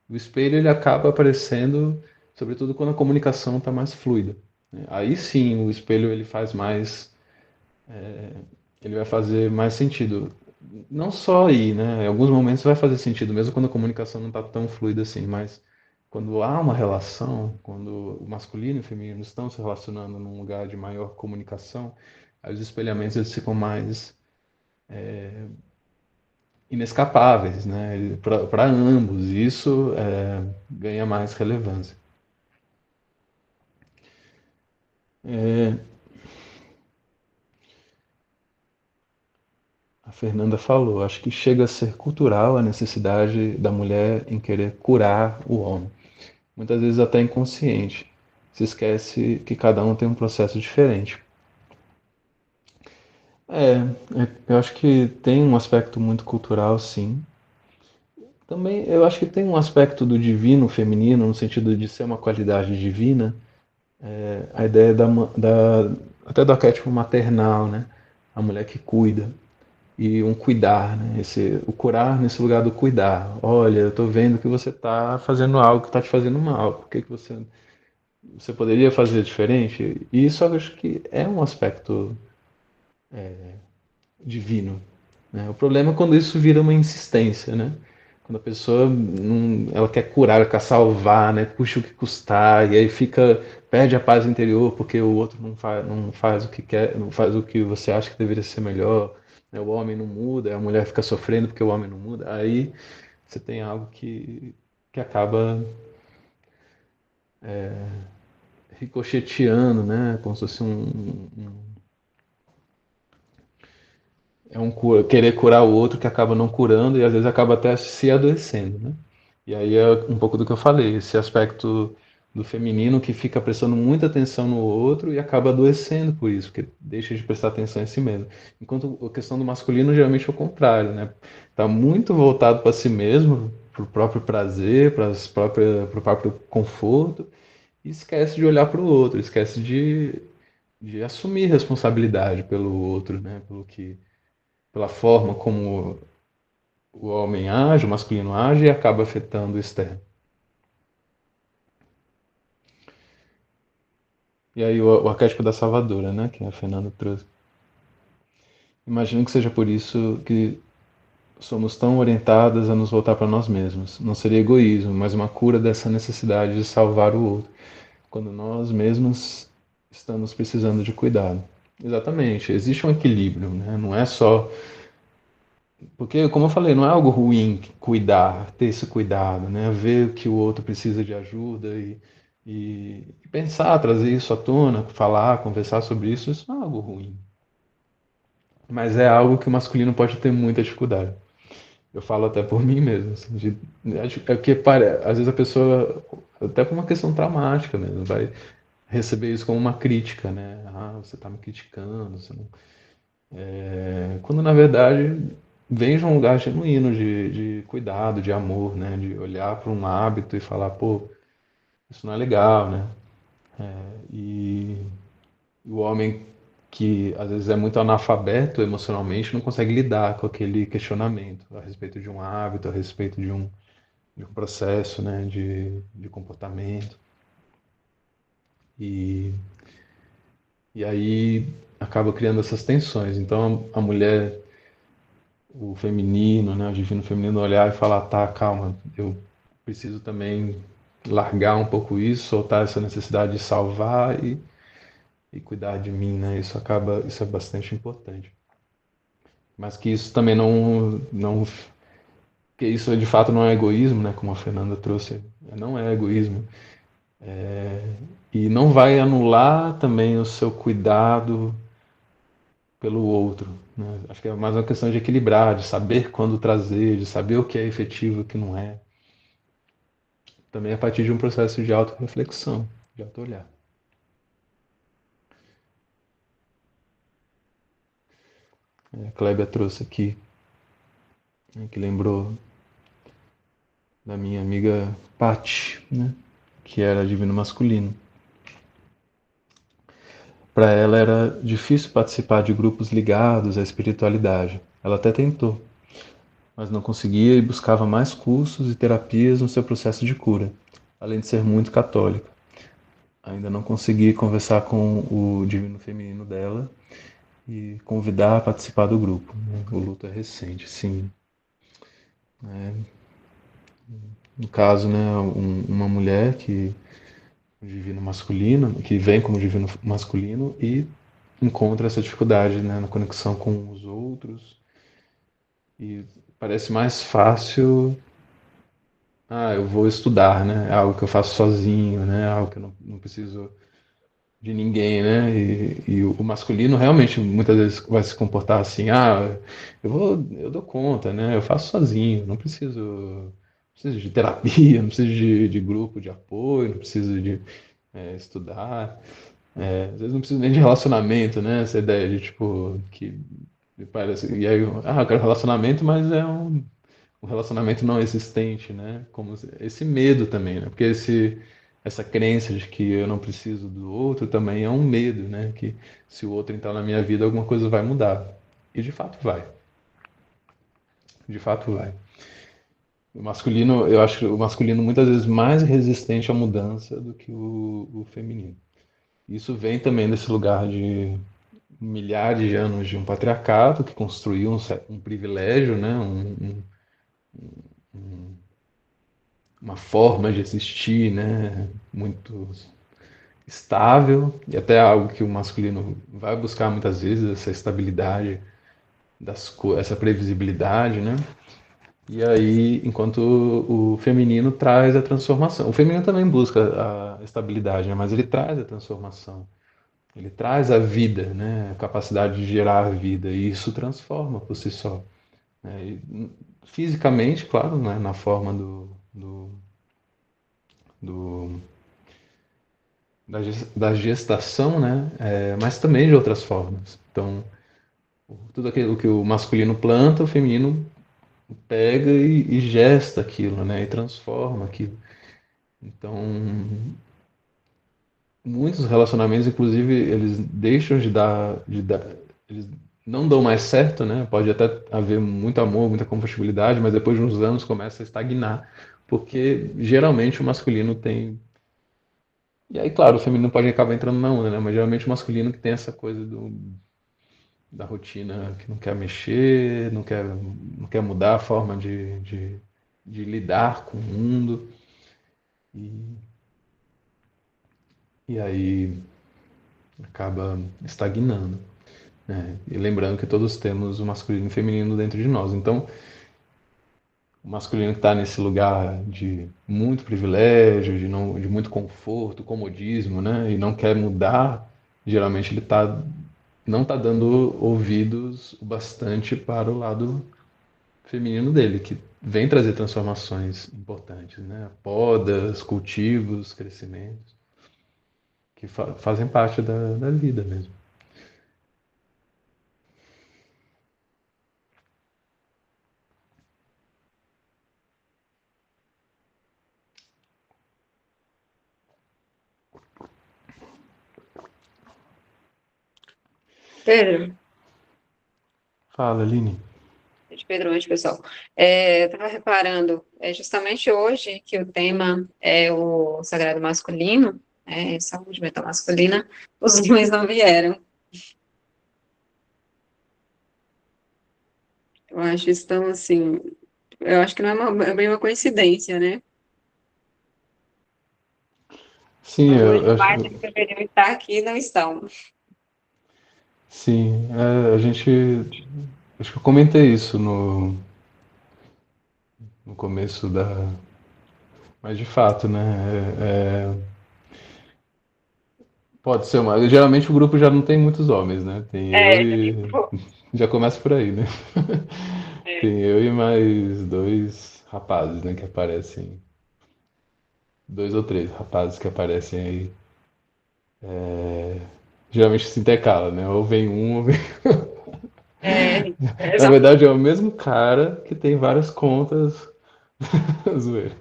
O espelho ele acaba aparecendo, sobretudo quando a comunicação está mais fluida, né? Aí sim, o espelho ele vai fazer mais sentido. Não só aí, né? Em alguns momentos vai fazer sentido, mesmo quando a comunicação não está tão fluida assim, mas quando há uma relação, quando o masculino e o feminino estão se relacionando num lugar de maior comunicação, aí os espelhamentos eles ficam mais inescapáveis, né? Para ambos, e isso ganha mais relevância. A Fernanda falou, acho que chega a ser cultural a necessidade da mulher em querer curar o homem. Muitas vezes até inconsciente. Se esquece que cada um tem um processo diferente. Eu acho que tem um aspecto muito cultural, sim. Também eu acho que tem um aspecto do divino feminino, no sentido de ser uma qualidade divina, a ideia até do arquétipo maternal, né? A mulher que cuida. E um cuidar, né? O curar nesse lugar do cuidar. Olha, eu estou vendo que você está fazendo algo que está te fazendo mal. Por que você poderia fazer diferente? E isso eu acho que é um aspecto divino, né? O problema é quando isso vira uma insistência, né? Quando a pessoa não, ela quer curar, ela quer salvar, né? Puxa o que custar, e aí perde a paz interior porque o outro não faz o que quer, não faz o que você acha que deveria ser melhor, né? O homem não muda, a mulher fica sofrendo porque o homem não muda. Aí você tem algo que acaba ricocheteando, né? Como se fosse querer curar o outro que acaba não curando e às vezes acaba até se adoecendo, né? E aí é um pouco do que eu falei, esse aspecto do feminino que fica prestando muita atenção no outro e acaba adoecendo por isso, porque deixa de prestar atenção em si mesmo. Enquanto a questão do masculino geralmente é o contrário, né? Tá muito voltado para si mesmo, para o próprio prazer, para o próprio conforto, e esquece de olhar para o outro, esquece de assumir responsabilidade pelo outro, né? Pela forma como o homem age, o masculino age e acaba afetando o externo. E aí o arquétipo da salvadora, né, que a Fernanda trouxe. Imagino que seja por isso que somos tão orientadas a nos voltar para nós mesmos. Não seria egoísmo, mas uma cura dessa necessidade de salvar o outro, quando nós mesmos estamos precisando de cuidado. Exatamente, existe um equilíbrio, né? Não é só. Porque, como eu falei, não é algo ruim cuidar, ter esse cuidado, né? Ver que o outro precisa de ajuda e pensar, trazer isso à tona, falar, conversar sobre isso, isso não é algo ruim. Mas é algo que o masculino pode ter muita dificuldade. Eu falo até por mim mesmo, assim, é que às vezes a pessoa, até por uma questão traumática mesmo, vai receber isso como uma crítica, né? Ah, você está me criticando, você não... Quando na verdade vem de um lugar genuíno de cuidado, de amor, né? De olhar para um hábito e falar, pô, isso não é legal, né? E o homem que às vezes é muito analfabeto emocionalmente não consegue lidar com aquele questionamento a respeito de um hábito, a respeito de um processo, né? De comportamento. E, e aí acaba criando essas tensões. Então a mulher, o feminino, né, o divino feminino olhar e falar, tá, calma, eu preciso também largar um pouco isso, soltar essa necessidade de salvar e cuidar de mim, né? Isso é bastante importante. Mas que isso também não, que isso de fato não é egoísmo, né? Como a Fernanda trouxe, não é egoísmo e não vai anular também o seu cuidado pelo outro, né? Acho que é mais uma questão de equilibrar, de saber quando trazer, de saber o que é efetivo e o que não é. Também a partir de um processo de autorreflexão, de auto-olhar. A Kleber trouxe aqui, né, que lembrou da minha amiga Patti, né, que era divino masculino. Para ela era difícil participar de grupos ligados à espiritualidade. Ela até tentou, mas não conseguia e buscava mais cursos e terapias no seu processo de cura, além de ser muito católica. Ainda não consegui conversar com o divino feminino dela e convidar a participar do grupo, né? O luto é recente, sim. No caso, né, uma mulher que um divino masculino, que vem como divino masculino e encontra essa dificuldade, né, na conexão com os outros e parece mais fácil, eu vou estudar, né, é algo que eu faço sozinho, né, é algo que eu não preciso de ninguém, né, e o masculino realmente muitas vezes vai se comportar assim, eu dou conta, né, eu faço sozinho, não preciso de terapia, não preciso de grupo de apoio, não preciso de estudar. Às vezes não preciso nem de relacionamento, né? Essa ideia de tipo que me parece. E aí, eu quero relacionamento, mas é um relacionamento não existente, né? Como esse medo também, né? Porque essa crença de que eu não preciso do outro também é um medo, né? Que se o outro entrar na minha vida, alguma coisa vai mudar. E de fato vai. De fato vai. O masculino, eu acho que o masculino muitas vezes mais resistente à mudança do que o feminino. Isso vem também desse lugar de milhares de anos de um patriarcado que construiu um privilégio, né? Uma forma de existir, né? Muito estável e até algo que o masculino vai buscar muitas vezes, essa estabilidade, essa previsibilidade, né? E aí, enquanto o feminino traz a transformação. O feminino também busca a estabilidade, né? Mas ele traz a transformação. Ele traz a vida, né? A capacidade de gerar a vida. E isso transforma por si só. Né? Fisicamente, claro, né? Na forma do, da gestação, né? Mas também de outras formas. Então, tudo aquilo que o masculino planta, o feminino pega e gesta aquilo, né? E transforma aquilo. Então, muitos relacionamentos, inclusive, eles deixam eles não dão mais certo, né? Pode até haver muito amor, muita compatibilidade, mas depois de uns anos começa a estagnar, porque geralmente o masculino tem. E aí, claro, o feminino pode acabar entrando na onda, né? Mas geralmente o masculino que tem essa coisa da rotina, que não quer mexer, não quer mudar a forma de lidar com o mundo. E, e aí acaba estagnando, né? E lembrando que todos temos o masculino e o feminino dentro de nós. Então, o masculino que está nesse lugar de muito privilégio, de muito conforto, comodismo, né? E não quer mudar, geralmente ele não está dando ouvidos o bastante para o lado feminino dele, que vem trazer transformações importantes, né? Podas, cultivos, crescimentos, que fazem parte da vida mesmo. Pedro, Fala, Aline. Pedro, antes, pessoal. Estava reparando, é justamente hoje que o tema é o sagrado masculino, saúde mental masculina, os homens não vieram. Eu acho isso tão assim, eu acho que não é bem uma coincidência, né? Sim, São duas eu acho, partes que deveriam estar aqui e não estão. sim, a gente, acho que eu comentei isso no começo mas de fato, né? Pode ser uma. Geralmente o grupo já não tem muitos homens, né? Tem eu e. Tipo, Já começa por aí, né? é, Tem eu e mais dois rapazes, né? Que aparecem. Dois ou três rapazes que aparecem aí. Geralmente se intercala, né? Ou vem um, ou vem. Na exato. verdade é o mesmo cara que tem várias contas. Zoeira.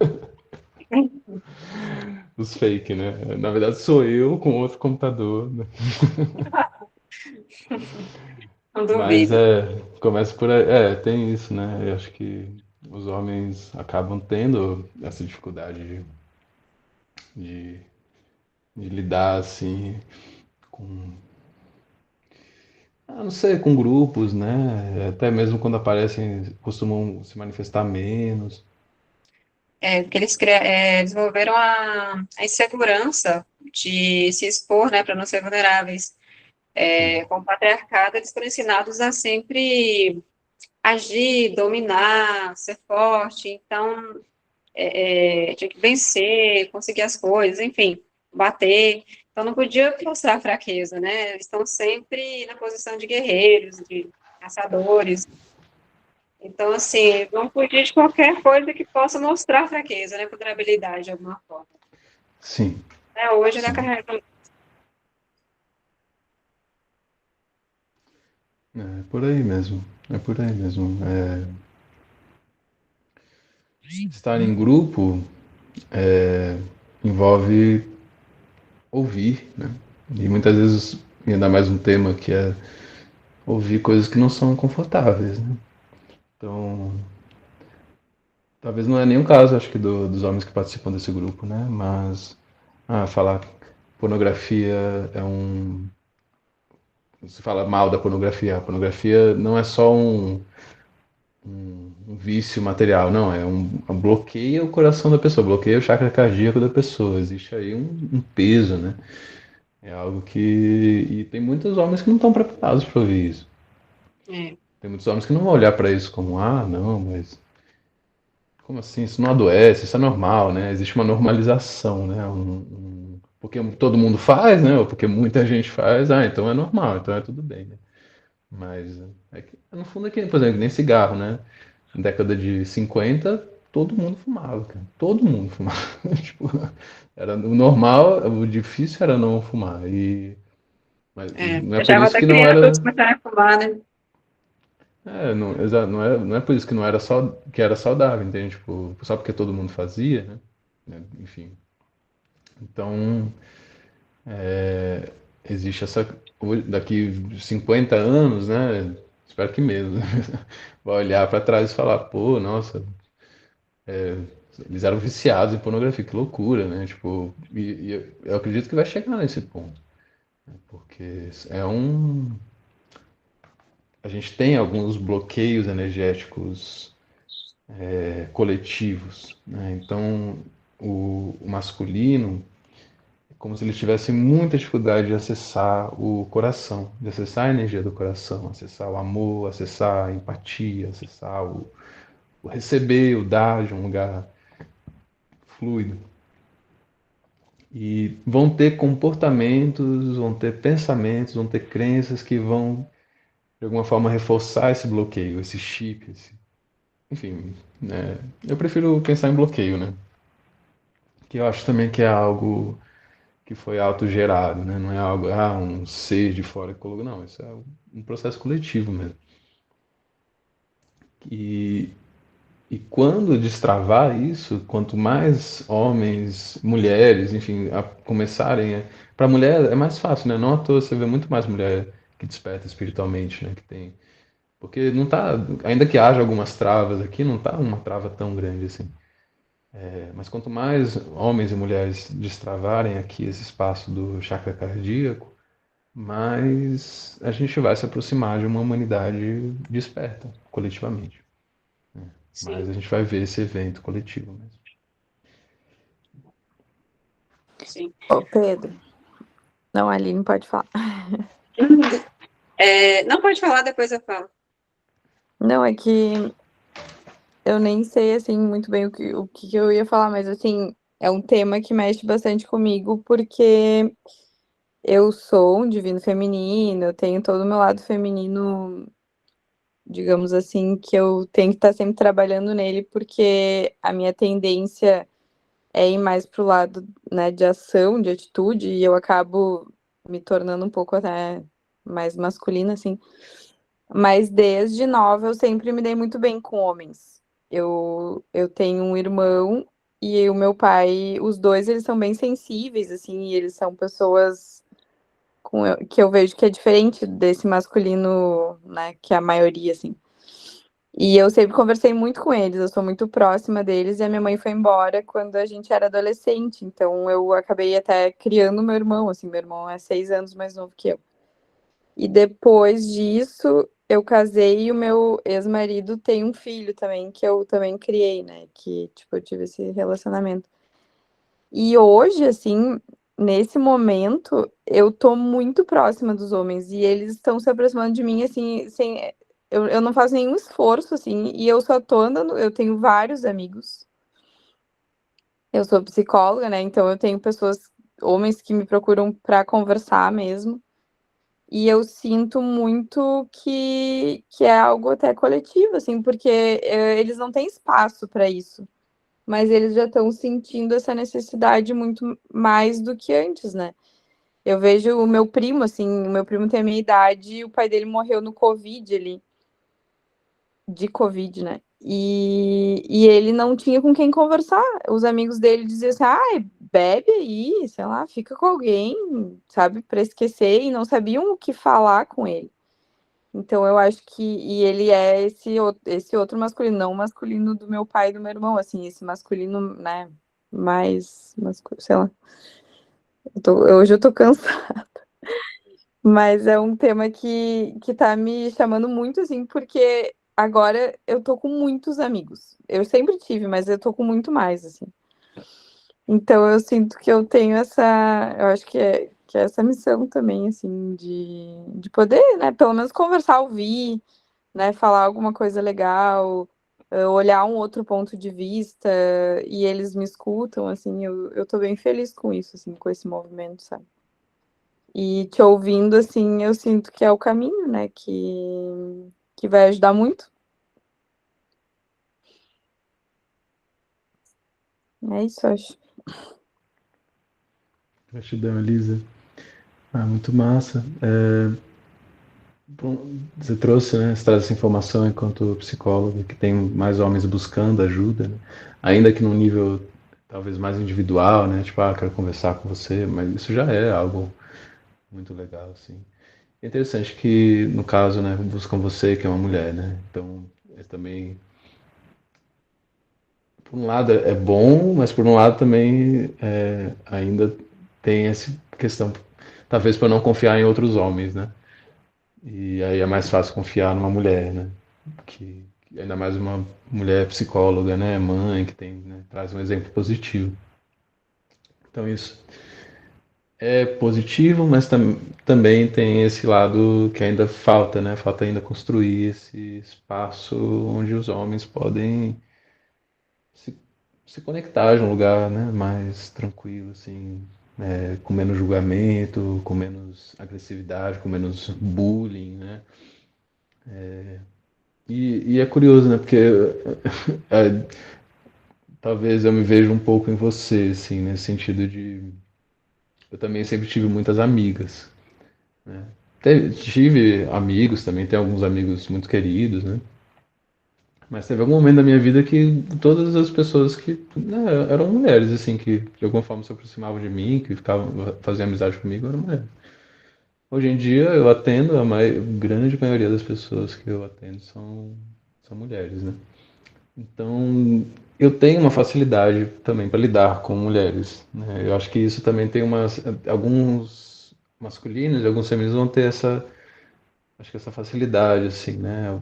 Os fake, né? Na verdade sou eu com outro computador, né? Não Mas duvido. começa por aí. É, tem isso, né? Eu acho que os homens acabam tendo essa dificuldade de, de lidar assim com, não sei, com grupos, né? Até mesmo quando aparecem, costumam se manifestar menos. Porque eles desenvolveram a insegurança de se expor, né, para não ser vulneráveis. Sim, Com o patriarcado, eles foram ensinados a sempre agir, dominar, ser forte, então tinha que vencer, conseguir as coisas, enfim, bater. Então não podia mostrar fraqueza, né? Eles estão sempre na posição de guerreiros, de caçadores. Então, assim, não podia de qualquer coisa que possa mostrar fraqueza, né? Vulnerabilidade de alguma forma. sim, Hoje ele sim. carrega. É por aí mesmo. É por aí mesmo. Estar em grupo envolve ouvir, né? E muitas vezes, e ainda mais um tema que é ouvir coisas que não são confortáveis, né? Então, talvez não é nenhum caso, acho que dos homens que participam desse grupo, né? Mas falar pornografia é um. Se fala mal da pornografia, a pornografia não é só um vício material, não, bloqueia o coração da pessoa, bloqueia o chakra cardíaco da pessoa. Existe aí um peso, né? É algo que. E tem muitos homens que não estão preparados para ouvir isso. É, Tem muitos homens que não vão olhar para isso como, não, mas como assim? Isso não adoece, isso é normal, né? Existe uma normalização, né? Porque todo mundo faz, né? Ou porque muita gente faz, então é normal, então é tudo bem, né? Mas no fundo é que, por exemplo, nem cigarro, né? Na década de 50 todo mundo fumava, cara. Todo mundo fumava. Tipo, era o normal, o difícil era não fumar. Mas não é por deixava isso até que não crianças era. começarem a fumar, né? Não é por isso que não era só que era saudável, entende? Tipo, só porque todo mundo fazia, né? Enfim. Então, existe essa. Daqui 50 anos, né? Espero que mesmo. Vai olhar para trás e falar, pô, nossa, eles eram viciados em pornografia, que loucura, né? Tipo, e eu acredito que vai chegar nesse ponto, porque é a gente tem alguns bloqueios energéticos coletivos, né? Então, o masculino é como se ele tivesse muita dificuldade de acessar o coração, de acessar a energia do coração, acessar o amor, acessar a empatia, acessar o receber, o dar de um lugar fluido. E vão ter comportamentos, vão ter pensamentos, vão ter crenças que vão, de alguma forma, reforçar esse bloqueio, esse chip, enfim, né? Eu prefiro pensar em bloqueio, né? Que eu acho também que é algo que foi autogerado, né? Não é algo, um ser de fora que colocou, não. Isso é um processo coletivo mesmo. E, e quando destravar isso, quanto mais homens, mulheres, enfim, começarem a... Para mulher é mais fácil, né? Não à toa você vê muito mais mulher que desperta espiritualmente, né? Que tem... Porque não tá... Ainda que haja algumas travas aqui, não tá uma trava tão grande assim. Mas quanto mais homens e mulheres destravarem aqui esse espaço do chakra cardíaco, mais a gente vai se aproximar de uma humanidade desperta, coletivamente. Mas Sim, a gente vai ver esse evento coletivo mesmo. sim. Ô, Pedro. Não, a Aline pode falar. Não pode falar, depois eu falo. Não, é que eu nem sei, assim, muito bem o que eu ia falar, mas, assim, é um tema que mexe bastante comigo, porque eu sou um divino feminino, eu tenho todo o meu lado feminino, digamos assim, que eu tenho que estar sempre trabalhando nele, porque a minha tendência é ir mais pro lado, né, de ação, de atitude, e eu acabo me tornando um pouco até mais masculina, assim. Mas desde nova eu sempre me dei muito bem com homens. Eu tenho um irmão e o meu pai, os dois eles são bem sensíveis, assim, e eles são pessoas que eu vejo que é diferente desse masculino, né, que é a maioria, assim. E eu sempre conversei muito com eles, eu sou muito próxima deles, e a minha mãe foi embora quando a gente era adolescente, então eu acabei até criando meu irmão, assim, meu irmão é 6 anos mais novo que eu. E depois disso, eu casei e o meu ex-marido tem um filho também, que eu também criei, né? Que, tipo, eu tive esse relacionamento. E hoje, assim, nesse momento, eu tô muito próxima dos homens e eles estão se aproximando de mim, assim, sem. Eu não faço nenhum esforço, assim, e eu só tô andando. Eu tenho vários amigos. Eu sou psicóloga, né? Então eu tenho pessoas, homens que me procuram pra conversar mesmo. E eu sinto muito que é algo até coletivo, assim, porque eles não têm espaço para isso, mas eles já estão sentindo essa necessidade muito mais do que antes, né? Eu vejo o meu primo, assim, o meu primo tem a minha idade e o pai dele morreu no Covid ali, de Covid, né? E ele não tinha com quem conversar. Os amigos dele diziam assim: ah, bebe aí, sei lá, fica com alguém, sabe, para esquecer, e não sabiam o que falar com ele. Então eu acho que. E ele é esse outro masculino, não o masculino do meu pai e do meu irmão, assim, esse masculino, né? Mais masculino, sei lá. Hoje eu tô cansada. Mas é um tema que tá me chamando muito, assim, porque agora eu tô com muitos amigos. Eu sempre tive, mas eu tô com muito mais, assim. Então eu sinto que eu tenho essa. Eu acho que é essa missão também, assim, de poder, né? Pelo menos conversar, ouvir, né, falar alguma coisa legal, olhar um outro ponto de vista, e eles me escutam, assim, eu tô bem feliz com isso, assim, com esse movimento, sabe? E te ouvindo, assim, eu sinto que é o caminho, né, que vai ajudar muito. É isso, eu acho. Gratidão, Elisa. Muito massa. Bom, você trouxe, né? Você traz essa informação enquanto psicólogo, que tem mais homens buscando ajuda, né? Ainda que num nível talvez mais individual, né? Tipo, quero conversar com você, mas isso já é algo muito legal, assim. É interessante que, no caso, né, buscam você, que é uma mulher, né? Então, também, por um lado é bom, mas por um lado também ainda tem essa questão, talvez por não confiar em outros homens, né? E aí é mais fácil confiar numa mulher, né? Ainda mais uma mulher psicóloga, né? Mãe, que tem, né? Traz um exemplo positivo. Então isso é positivo, mas também tem esse lado que ainda falta, né? Falta ainda construir esse espaço onde os homens podem se, se conectar de um lugar, né? Mais tranquilo, assim, com menos julgamento, com menos agressividade, com menos bullying, né? E é curioso, né? Porque é, talvez eu me veja um pouco em você, assim, nesse sentido de eu também sempre tive muitas amigas, né? Tive amigos também, tenho alguns amigos muito queridos, né? Mas teve algum momento da minha vida que todas as pessoas que, né, eram mulheres, assim, que de alguma forma se aproximavam de mim, que ficavam, faziam amizade comigo, eram mulheres. Hoje em dia eu atendo, grande maioria das pessoas que eu atendo são mulheres, né? Então, eu tenho uma facilidade também para lidar com mulheres, né? Eu acho que isso também tem alguns masculinos e alguns femininos vão ter acho que essa facilidade, assim, né?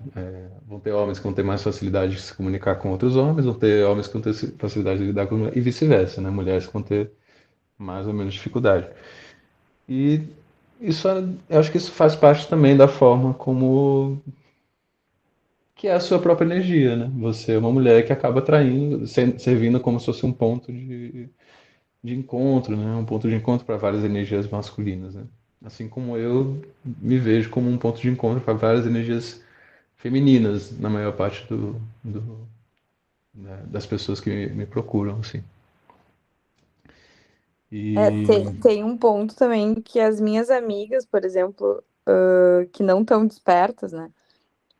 Vão ter homens que vão ter mais facilidade de se comunicar com outros homens, vão ter homens que vão ter facilidade de lidar com mulheres, e vice-versa, né? Mulheres que vão ter mais ou menos dificuldade. E eu acho que isso faz parte também da forma como que é a sua própria energia, né? Você é uma mulher que acaba atraindo, servindo como se fosse um ponto de encontro, né? Um ponto de encontro para várias energias masculinas, né? Assim como eu me vejo como um ponto de encontro para várias energias femininas, na maior parte das pessoas que me procuram, assim. E Tem um ponto também que as minhas amigas, por exemplo, que não estão despertas, né?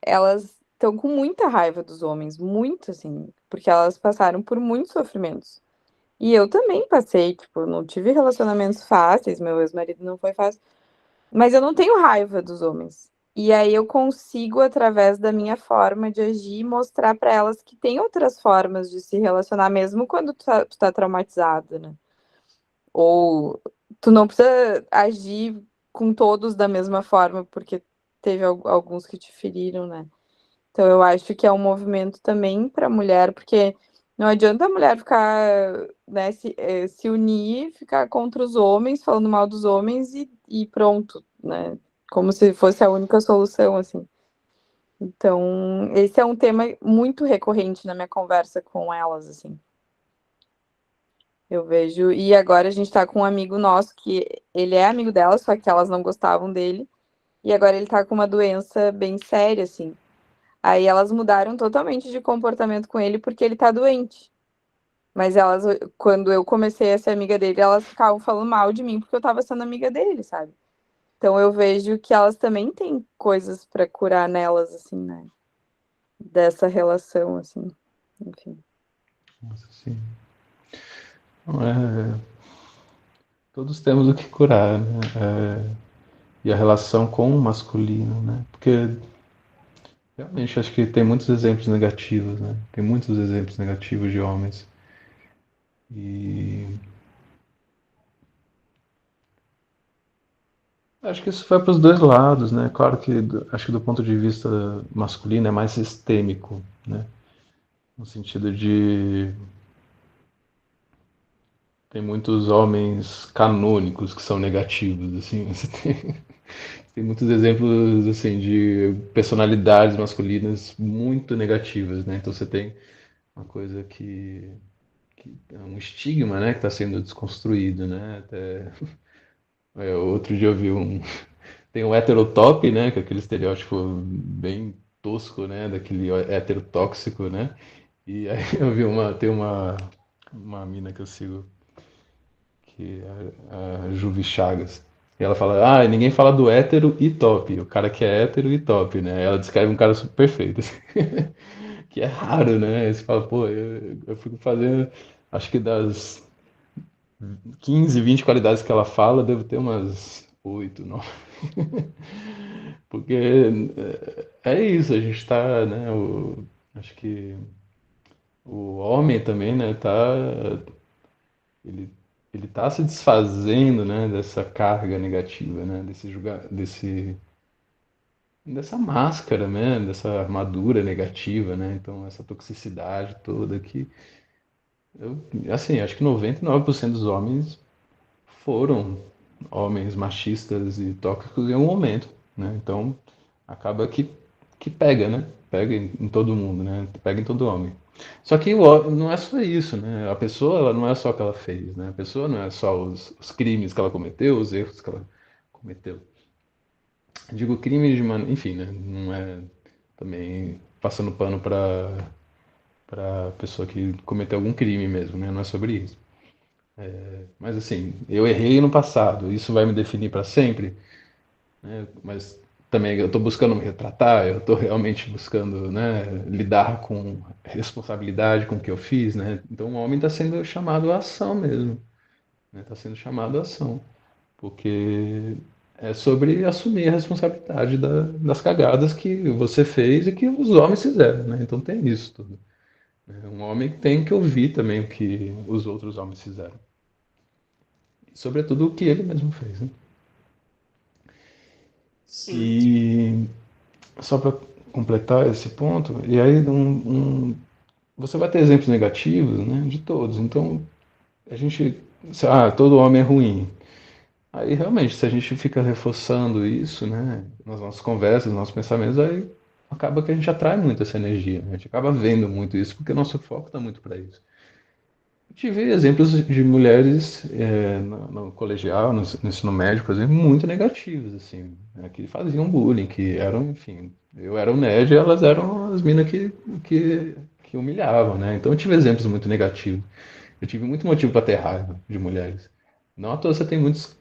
Elas estão com muita raiva dos homens, muito assim, porque elas passaram por muitos sofrimentos. E eu também passei, tipo, não tive relacionamentos fáceis, meu ex-marido não foi fácil, mas eu não tenho raiva dos homens. E aí eu consigo, através da minha forma de agir, mostrar para elas que tem outras formas de se relacionar, mesmo quando tu tá traumatizado, né? Ou tu não precisa agir com todos da mesma forma, porque teve alguns que te feriram, né? Então eu acho que é um movimento também para a mulher, porque não adianta a mulher ficar, né, se unir, ficar contra os homens, falando mal dos homens e pronto, né? Como se fosse a única solução, assim. Então, esse é um tema muito recorrente na minha conversa com elas, assim. Eu vejo. E agora a gente tá com um amigo nosso que ele é amigo delas, só que elas não gostavam dele. E agora ele tá com uma doença bem séria, assim. Aí elas mudaram totalmente de comportamento com ele porque ele tá doente. Mas elas, quando eu comecei a ser amiga dele, elas ficavam falando mal de mim porque eu tava sendo amiga dele, sabe? Então eu vejo que elas também têm coisas pra curar nelas, assim, né? Dessa relação, assim. Enfim. nossa, assim, não todos temos o que curar, né? E a relação com o masculino, né? Porque realmente acho que tem muitos exemplos negativos, né? Tem muitos exemplos negativos de homens. E acho que isso vai para os dois lados, né? Claro que acho que do ponto de vista masculino é mais sistêmico, né? No sentido de tem muitos homens canônicos que são negativos, assim, você tem muitos exemplos assim de personalidades masculinas muito negativas, né? Então você tem uma coisa que é um estigma, né, que está sendo desconstruído, né? Até outro dia eu vi tem o heterotop, né, que é aquele estereótipo bem tosco, né, daquele hétero tóxico, né? E aí eu vi tem uma mina que eu sigo que é a Juvi Chagas. E ela fala, ninguém fala do hétero e top, o cara que é hétero e top, né? Ela descreve um cara super perfeito, assim. Que é raro, né? Você fala, pô, eu fico fazendo, acho que das 15, 20 qualidades que ela fala, devo ter umas 8, 9. Porque é isso, a gente tá, né? Acho que o homem também, né? Ele, ele tá se desfazendo, né? Dessa carga negativa, né? Desse dessa máscara, né? Dessa armadura negativa, né? Então, essa toxicidade toda que eu, assim, acho que 99% dos homens foram homens machistas e tóxicos em um momento, né? Então, acaba que pega, né? Pega em todo mundo, né? Pega em todo homem. Só que não é só isso, né? A pessoa, ela não é só o que ela fez, né? A pessoa não é só os crimes que ela cometeu, os erros que ela cometeu. Digo crimes de maneira, enfim, né? Não é também passando pano para pessoa que cometeu algum crime mesmo, né? Não é sobre isso. Mas assim, eu errei no passado, isso vai me definir para sempre, né? Mas também eu estou buscando me retratar, eu estou realmente buscando, né, lidar com responsabilidade com o que eu fiz, né? Então o homem está sendo chamado à ação mesmo, né? Está sendo chamado à ação, porque é sobre assumir a responsabilidade das cagadas que você fez e que os homens fizeram, né? Então tem isso tudo, né? Um homem tem que ouvir também o que os outros homens fizeram, e sobretudo o que ele mesmo fez, né? Sim. E só para completar esse ponto, e aí você vai ter exemplos negativos, né, de todos. Então, a gente, todo homem é ruim. Aí, realmente, se a gente fica reforçando isso, né, nas nossas conversas, nos nossos pensamentos, aí acaba que a gente atrai muito essa energia, né? A gente acaba vendo muito isso, porque o nosso foco está muito para isso. Tive exemplos de mulheres no colegial, no ensino médio, por exemplo, muito negativos, assim, né, que faziam bullying, que eram, enfim, eu era o nerd e elas eram as minas que humilhavam, né? Então eu tive exemplos muito negativos. Eu tive muito motivo para ter raiva de mulheres. Não à toa você tem muitos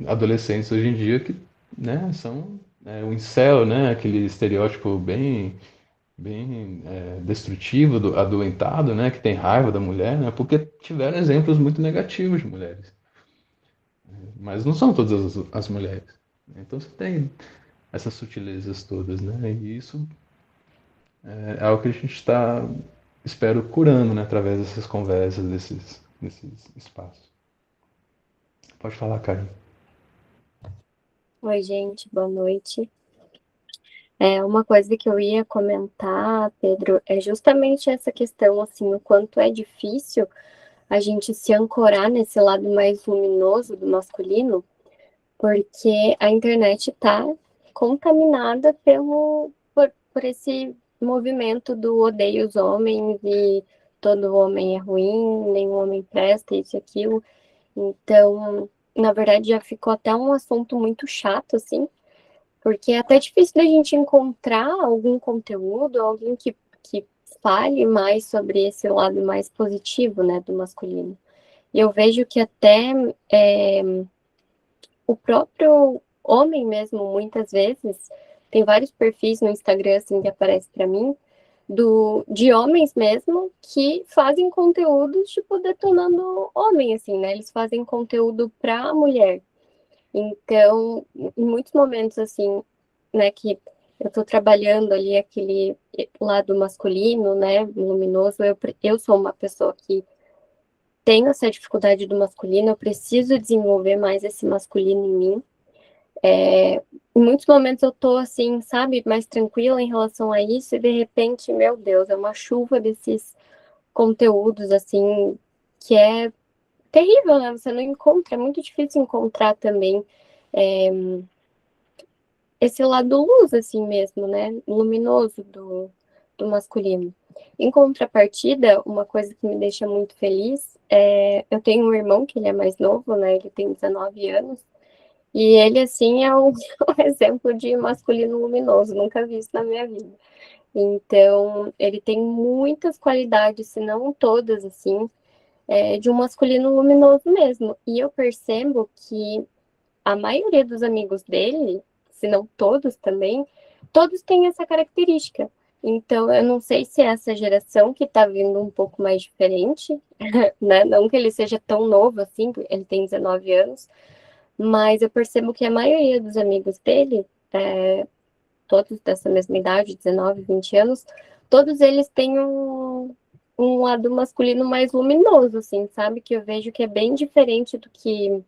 adolescentes hoje em dia que, né, são o incel, né? Aquele estereótipo bem destrutivo, adoentado, né, que tem raiva da mulher, né, porque tiveram exemplos muito negativos de mulheres. Mas não são todas as mulheres. Então você tem essas sutilezas todas, né, e isso é algo que a gente está, espero, curando, né, através dessas conversas, desses espaços. Pode falar, Karen. Oi, gente, boa noite. Uma coisa que eu ia comentar, Pedro, é justamente essa questão, assim, o quanto é difícil a gente se ancorar nesse lado mais luminoso do masculino, porque a internet está contaminada por esse movimento do odeio os homens e todo homem é ruim, nenhum homem presta, isso e aquilo. Então, na verdade, já ficou até um assunto muito chato, assim, porque é até difícil da gente encontrar algum conteúdo, alguém que fale mais sobre esse lado mais positivo, né, do masculino. E eu vejo que até o próprio homem mesmo, muitas vezes, tem vários perfis no Instagram, assim, que aparece para mim, de homens mesmo que fazem conteúdo, tipo, detonando homem, assim, né? Eles fazem conteúdo pra mulher. Então, em muitos momentos, assim, né, que eu tô trabalhando ali aquele lado masculino, né, luminoso, eu sou uma pessoa que tenho essa dificuldade do masculino, eu preciso desenvolver mais esse masculino em mim. Em muitos momentos eu tô assim, sabe, mais tranquila em relação a isso, e de repente, meu Deus, é uma chuva desses conteúdos, assim, que é terrível, né? Você não encontra, é muito difícil encontrar também esse lado luz, assim mesmo, né? Luminoso do masculino. Em contrapartida, uma coisa que me deixa muito feliz eu tenho um irmão que ele é mais novo, né? Ele tem 19 anos. E ele, assim, é um, um exemplo de masculino luminoso, nunca vi isso na minha vida. Então, ele tem muitas qualidades, se não todas, assim, de um masculino luminoso mesmo. E eu percebo que a maioria dos amigos dele, se não todos também, todos têm essa característica. Então, eu não sei se é essa geração que está vindo um pouco mais diferente, né? Não que ele seja tão novo assim, ele tem 19 anos, mas eu percebo que a maioria dos amigos dele, todos dessa mesma idade, 19, 20 anos, todos eles têm um lado masculino mais luminoso, assim, sabe? Que eu vejo que é bem diferente do que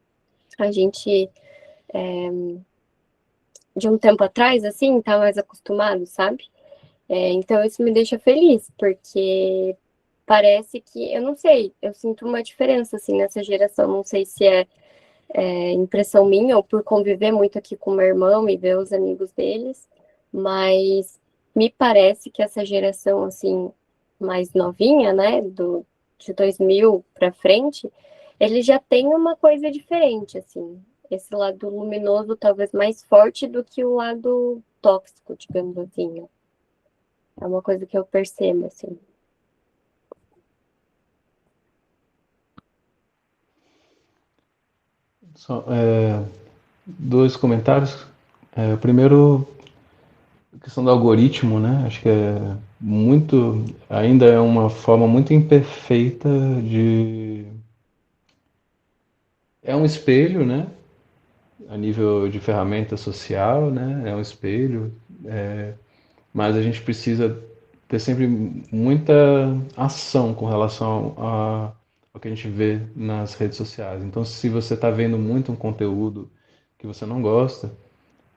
a gente de um tempo atrás, assim, tá mais acostumado, sabe? Então isso me deixa feliz, porque parece que, eu não sei, eu sinto uma diferença, assim, nessa geração, não sei se é impressão minha ou por conviver muito aqui com meu irmão e ver os amigos deles, mas me parece que essa geração, assim, mais novinha, né, de 2000 para frente, ele já tem uma coisa diferente, assim, esse lado luminoso talvez mais forte do que o lado tóxico, digamos assim, né? É uma coisa que eu percebo, assim. Só, dois comentários. O primeiro, a questão do algoritmo, né? Acho que ainda é uma forma muito imperfeita de. É um espelho, né? A nível de ferramenta social, né? É um espelho, mas a gente precisa ter sempre muita ação com relação ao que a gente vê nas redes sociais. Então, se você está vendo muito um conteúdo que você não gosta,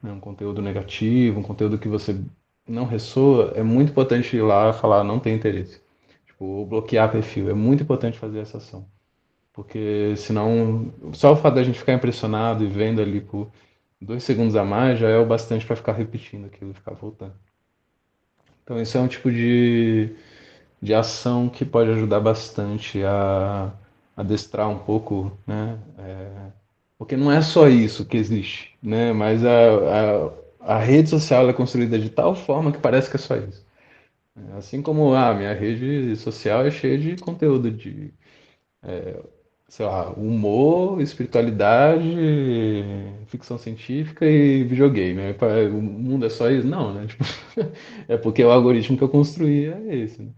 né, um conteúdo negativo, um conteúdo que você não ressoa, é muito importante ir lá e falar não tem interesse. Tipo, ou bloquear perfil. É muito importante fazer essa ação. Porque senão, só o fato da gente ficar impressionado e vendo ali por 2 segundos a mais já é o bastante para ficar repetindo aquilo, ficar voltando. Então, isso é um tipo de ação que pode ajudar bastante a adestrar um pouco, né? Porque não é só isso que existe, né? Mas a rede social é construída de tal forma que parece que é só isso. Assim como a minha rede social é cheia de conteúdo de, sei lá, humor, espiritualidade, ficção científica e videogame. O mundo é só isso? Não, né? Tipo, é porque o algoritmo que eu construí é esse, né?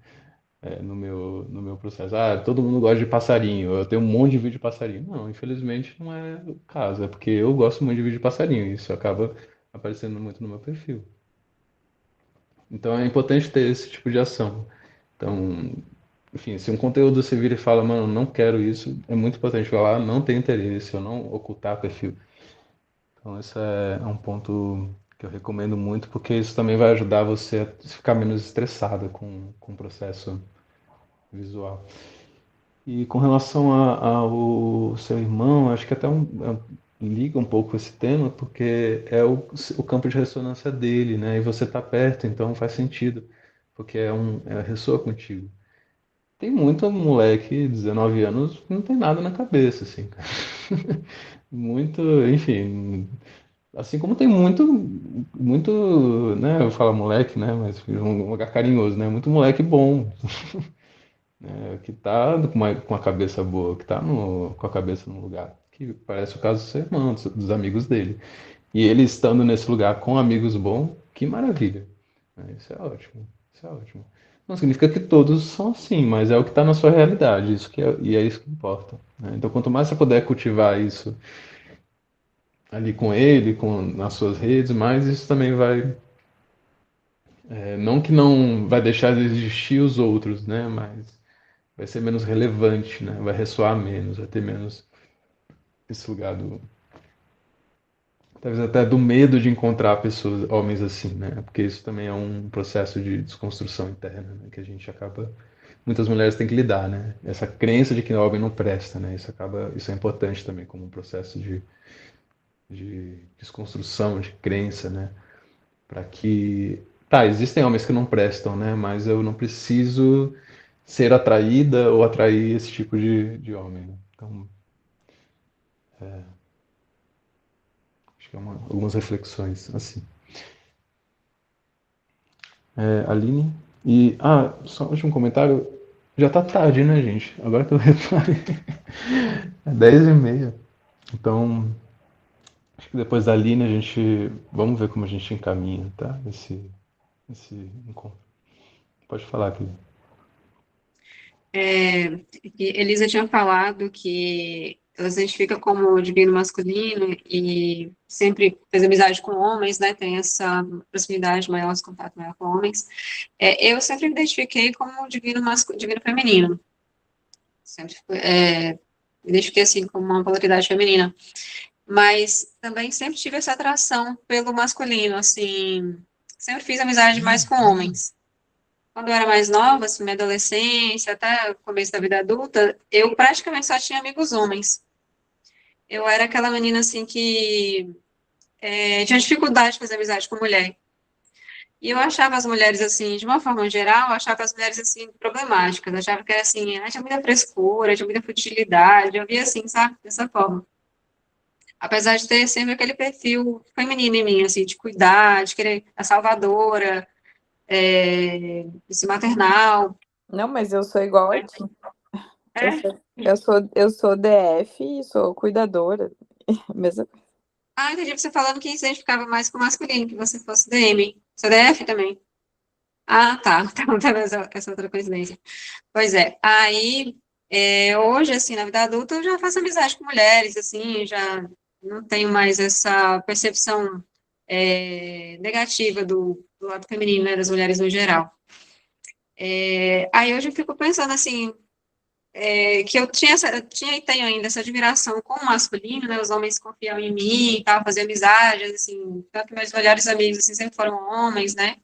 No meu processo. Ah, todo mundo gosta de passarinho, eu tenho um monte de vídeo de passarinho. Não, infelizmente não é o caso, é porque eu gosto muito de vídeo de passarinho, e isso acaba aparecendo muito no meu perfil. Então é importante ter esse tipo de ação. Então, enfim, se um conteúdo você vira e fala, mano, não quero isso, é muito importante falar, não tenho interesse, eu não ocultar perfil. Então, esse é um ponto que eu recomendo muito, porque isso também vai ajudar você a ficar menos estressado com o processo visual. E com relação ao seu irmão, acho que até liga um pouco esse tema, porque é o campo de ressonância dele, né? E você está perto, então faz sentido, porque ressoa contigo. Tem muito moleque, 19 anos, que não tem nada na cabeça, assim. Muito, enfim, assim como tem muito, né? Eu falo moleque, né? Mas um lugar carinhoso, né? Muito moleque bom, que tá com a cabeça boa, que tá com a cabeça no lugar, que parece o caso do seu irmão, dos amigos dele. E ele estando nesse lugar com amigos bons, que maravilha. Isso é ótimo, isso é ótimo. Não significa que todos são assim, mas é o que está na sua realidade, e é isso que importa, né? Então, quanto mais você puder cultivar isso ali com ele, nas suas redes, mais isso também vai, não que não vai deixar de existir os outros, né? Mas vai ser menos relevante, né? Vai ressoar menos, vai ter menos esse lugar talvez até do medo de encontrar pessoas, homens assim, né? Porque isso também é um processo de desconstrução interna, né? Que a gente acaba, muitas mulheres têm que lidar, né? Essa crença de que o homem não presta, né? Isso é importante também como um processo de desconstrução de crença, né? Para que, tá, existem homens que não prestam, né? Mas eu não preciso ser atraída ou atrair esse tipo de homem, né? Então, acho que algumas reflexões assim. Aline. Só um último comentário. Já tá tarde, né, gente? Agora que eu reparei. É 10h30. Então, acho que depois da Aline a gente. Vamos ver como a gente encaminha, tá? Esse encontro. Pode falar aqui. Que Elisa tinha falado que ela se identifica como divino masculino e sempre fez amizade com homens, né? Tem essa proximidade maior, esse contato maior com homens. Eu sempre me identifiquei como divino feminino. Sempre me identifiquei assim como uma polaridade feminina. mas também sempre tive essa atração pelo masculino, assim, sempre fiz amizade mais com homens. Quando eu era mais nova, assim, minha adolescência, até o começo da vida adulta, eu praticamente só tinha amigos homens. Eu era aquela menina, assim, que tinha dificuldade de fazer amizade com mulher. E eu achava as mulheres, assim, de uma forma geral, eu achava as mulheres, assim, problemáticas. Eu achava que era, assim, tinha muita frescura, tinha muita futilidade. Eu via assim, sabe? Dessa forma. Apesar de ter sempre aquele perfil feminino em mim, assim, de cuidar, de querer a salvadora, esse maternal. Não, mas eu sou igual a ti. É? Eu sou DF e sou cuidadora. Mesmo. Ah, entendi você falando que se identificava mais com o masculino, que você fosse DM. CDF também. Ah, tá. Então, tá essa outra coincidência. Pois é. Aí, hoje, assim, na vida adulta, eu já faço amizade com mulheres, assim, já não tenho mais essa percepção negativa do lado feminino, né, das mulheres no geral. Aí hoje eu fico pensando, assim, que eu tinha e tenho ainda essa admiração com o masculino, né, os homens confiam em mim e tal, fazer amizades, assim, tanto que meus melhores amigos, assim, sempre foram homens, né,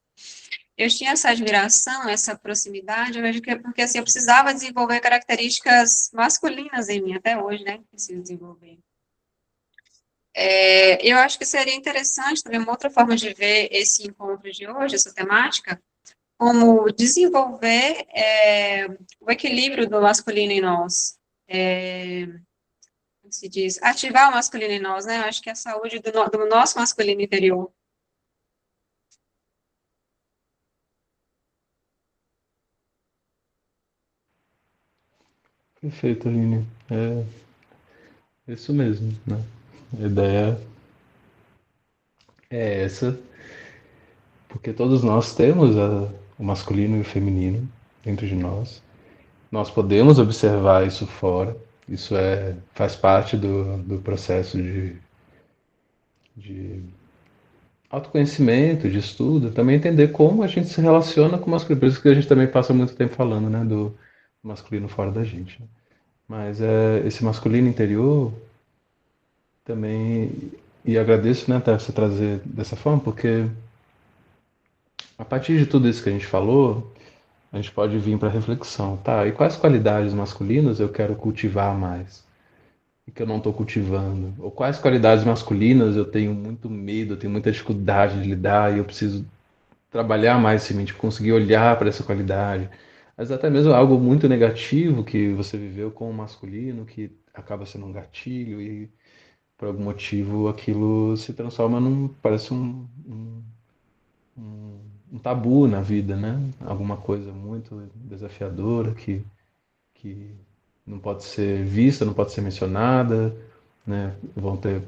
eu tinha essa admiração, essa proximidade, eu vejo que é porque, assim, eu precisava desenvolver características masculinas em mim, até hoje, né, preciso desenvolver. Eu acho que seria interessante também uma outra forma de ver esse encontro de hoje, essa temática, como desenvolver o equilíbrio do masculino em nós. Como se diz? Ativar o masculino em nós, né? Eu acho que é a saúde do nosso masculino interior. Perfeito, Aline. É isso mesmo, né? A ideia é essa, porque todos nós temos o masculino e o feminino dentro de nós. Nós podemos observar isso fora. Isso faz parte do processo de autoconhecimento, de estudo, também entender como a gente se relaciona com o masculino. Por isso que a gente também passa muito tempo falando, né, do masculino fora da gente. Né? Mas esse masculino interior também, e agradeço, né, até você trazer dessa forma, porque a partir de tudo isso que a gente falou, a gente pode vir para reflexão, tá? E quais qualidades masculinas eu quero cultivar mais? E que eu não estou cultivando? Ou quais qualidades masculinas eu tenho muito medo, eu tenho muita dificuldade de lidar e eu preciso trabalhar mais em mim, tipo, conseguir olhar para essa qualidade. Mas até mesmo algo muito negativo que você viveu com o masculino, que acaba sendo um gatilho e por algum motivo aquilo se transforma parece um tabu na vida, né? Alguma coisa muito desafiadora que não pode ser vista, não pode ser mencionada, né? Vão ter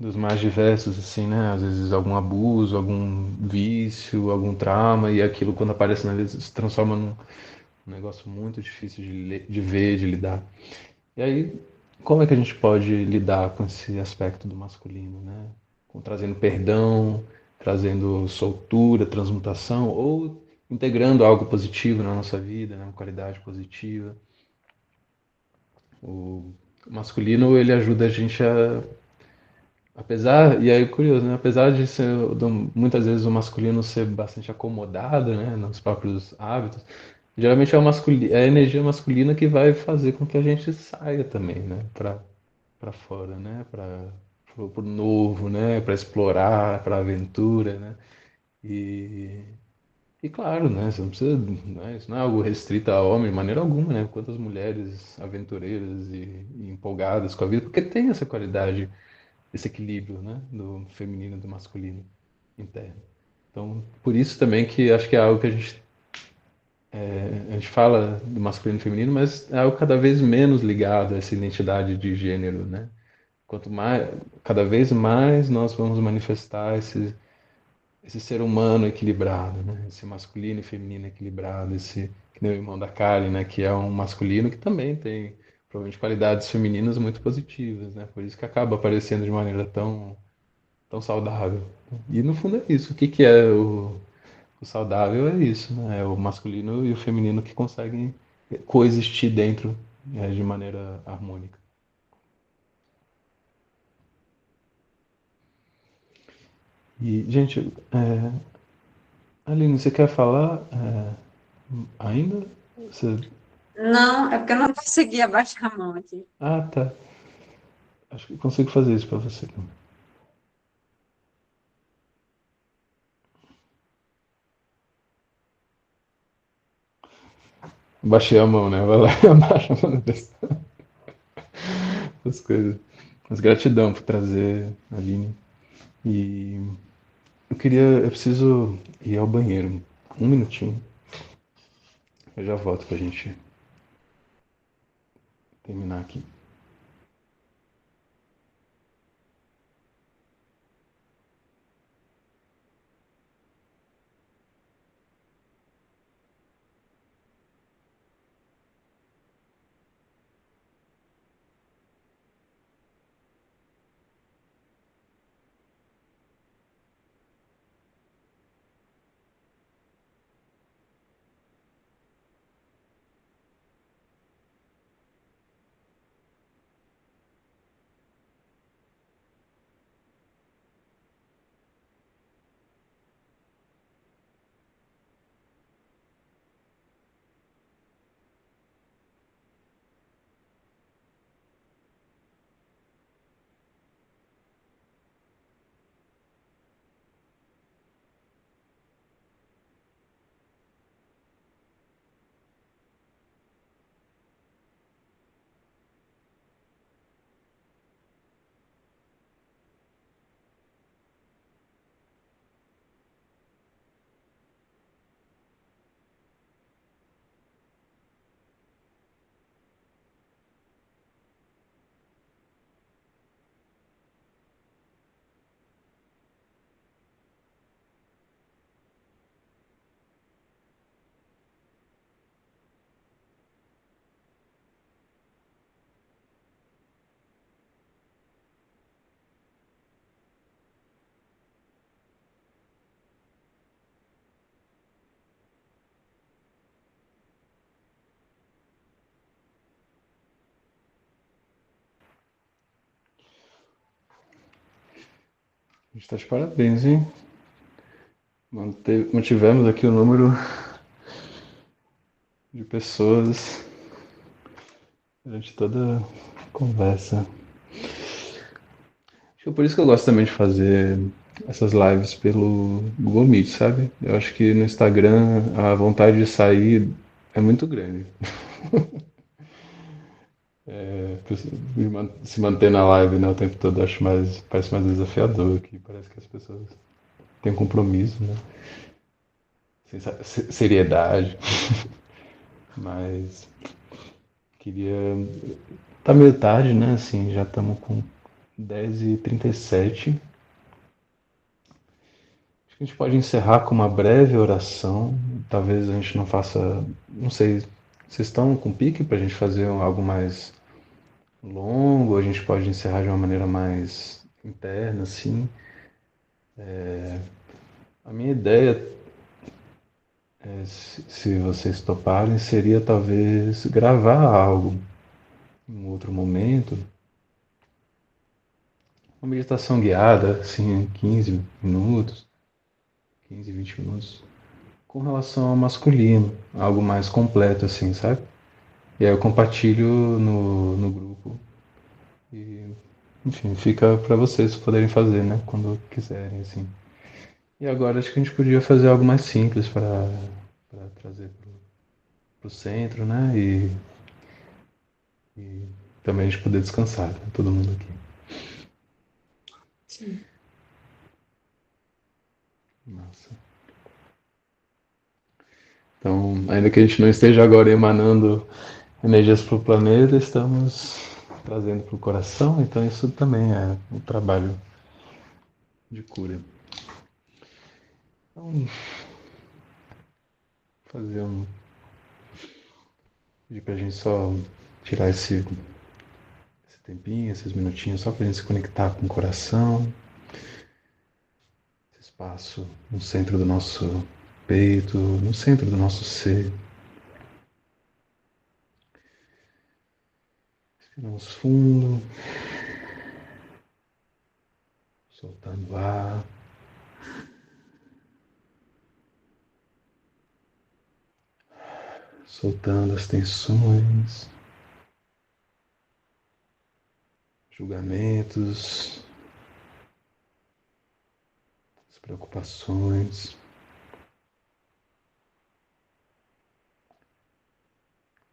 dos mais diversos, assim, né? Às vezes algum abuso, algum vício, algum trauma, e aquilo quando aparece na vida se transforma num negócio muito difícil de ver, de lidar. E aí, como é que a gente pode lidar com esse aspecto do masculino, né? Trazendo perdão, trazendo soltura, transmutação, ou integrando algo positivo na nossa vida, né? Uma qualidade positiva. O masculino, ele ajuda a gente apesar, e aí curioso, né? Apesar de ser, muitas vezes o masculino ser bastante acomodado, né? Nos próprios hábitos, geralmente é a energia masculina que vai fazer com que a gente saia também, né? Para fora, né? Para o novo, né? Para explorar, para aventura, né? E, e claro, né? Você não precisa, né? Isso não é algo restrito a homem de maneira alguma, né? Quantas mulheres aventureiras e empolgadas com a vida, porque tem essa qualidade, esse equilíbrio, né? Do feminino e do masculino interno. Então, por isso também que acho que é algo que a gente fala do masculino e feminino, mas é algo cada vez menos ligado a essa identidade de gênero, né? Quanto mais, cada vez mais nós vamos manifestar esse ser humano equilibrado, né? Esse masculino e feminino equilibrado, esse que nem o irmão da Karen, né? Que é um masculino que também tem provavelmente qualidades femininas muito positivas, né? Por isso que acaba aparecendo de maneira tão saudável. E no fundo é isso. O que que é o saudável é isso, né? É o masculino e o feminino que conseguem coexistir dentro, de maneira harmônica. E, gente, Aline, você quer falar ainda? Você... Não, é porque eu não consegui abaixar a mão aqui. Ah, tá. Acho que eu consigo fazer isso para você. Baixei a mão, né? Vai lá e abaixa a mão das coisas. Mas gratidão por trazer, Aline. E eu preciso ir ao banheiro. Um minutinho. Eu já volto pra gente terminar aqui. A gente tá de parabéns, hein? Mantivemos aqui o número de pessoas durante toda a conversa. Acho que é por isso que eu gosto também de fazer essas lives pelo Google Meet, sabe? Eu acho que no Instagram a vontade de sair é muito grande. Se manter na live, né, o tempo todo acho parece mais desafiador aqui. Parece que as pessoas têm um compromisso, né? Seriedade. Mas queria. Tá meio tarde, né? Assim, já estamos com 10h37. Acho que a gente pode encerrar com uma breve oração. Talvez a gente não faça. Não sei. Vocês estão com pique para a gente fazer algo mais longo? A gente pode encerrar de uma maneira mais interna, assim. A minha ideia, se vocês toparem, seria talvez gravar algo em um outro momento. Uma meditação guiada, assim, 15 minutos, 15, 20 minutos. Com relação ao masculino, algo mais completo, assim, sabe? E aí eu compartilho no grupo. E, enfim, fica para vocês poderem fazer, né? Quando quiserem, assim. E agora acho que a gente podia fazer algo mais simples para trazer pro centro, né? E também a gente poder descansar, né? Todo mundo aqui. Sim. Massa. Então, ainda que a gente não esteja agora emanando energias para o planeta, estamos trazendo para o coração, então isso também é um trabalho de cura. Então, fazer um. Pedir para a gente só tirar esse tempinho, esses minutinhos, só para a gente se conectar com o coração, esse espaço no centro do nosso peito, no centro do nosso ser. Respiramos fundo, soltando ar. Soltando as tensões, julgamentos, as preocupações.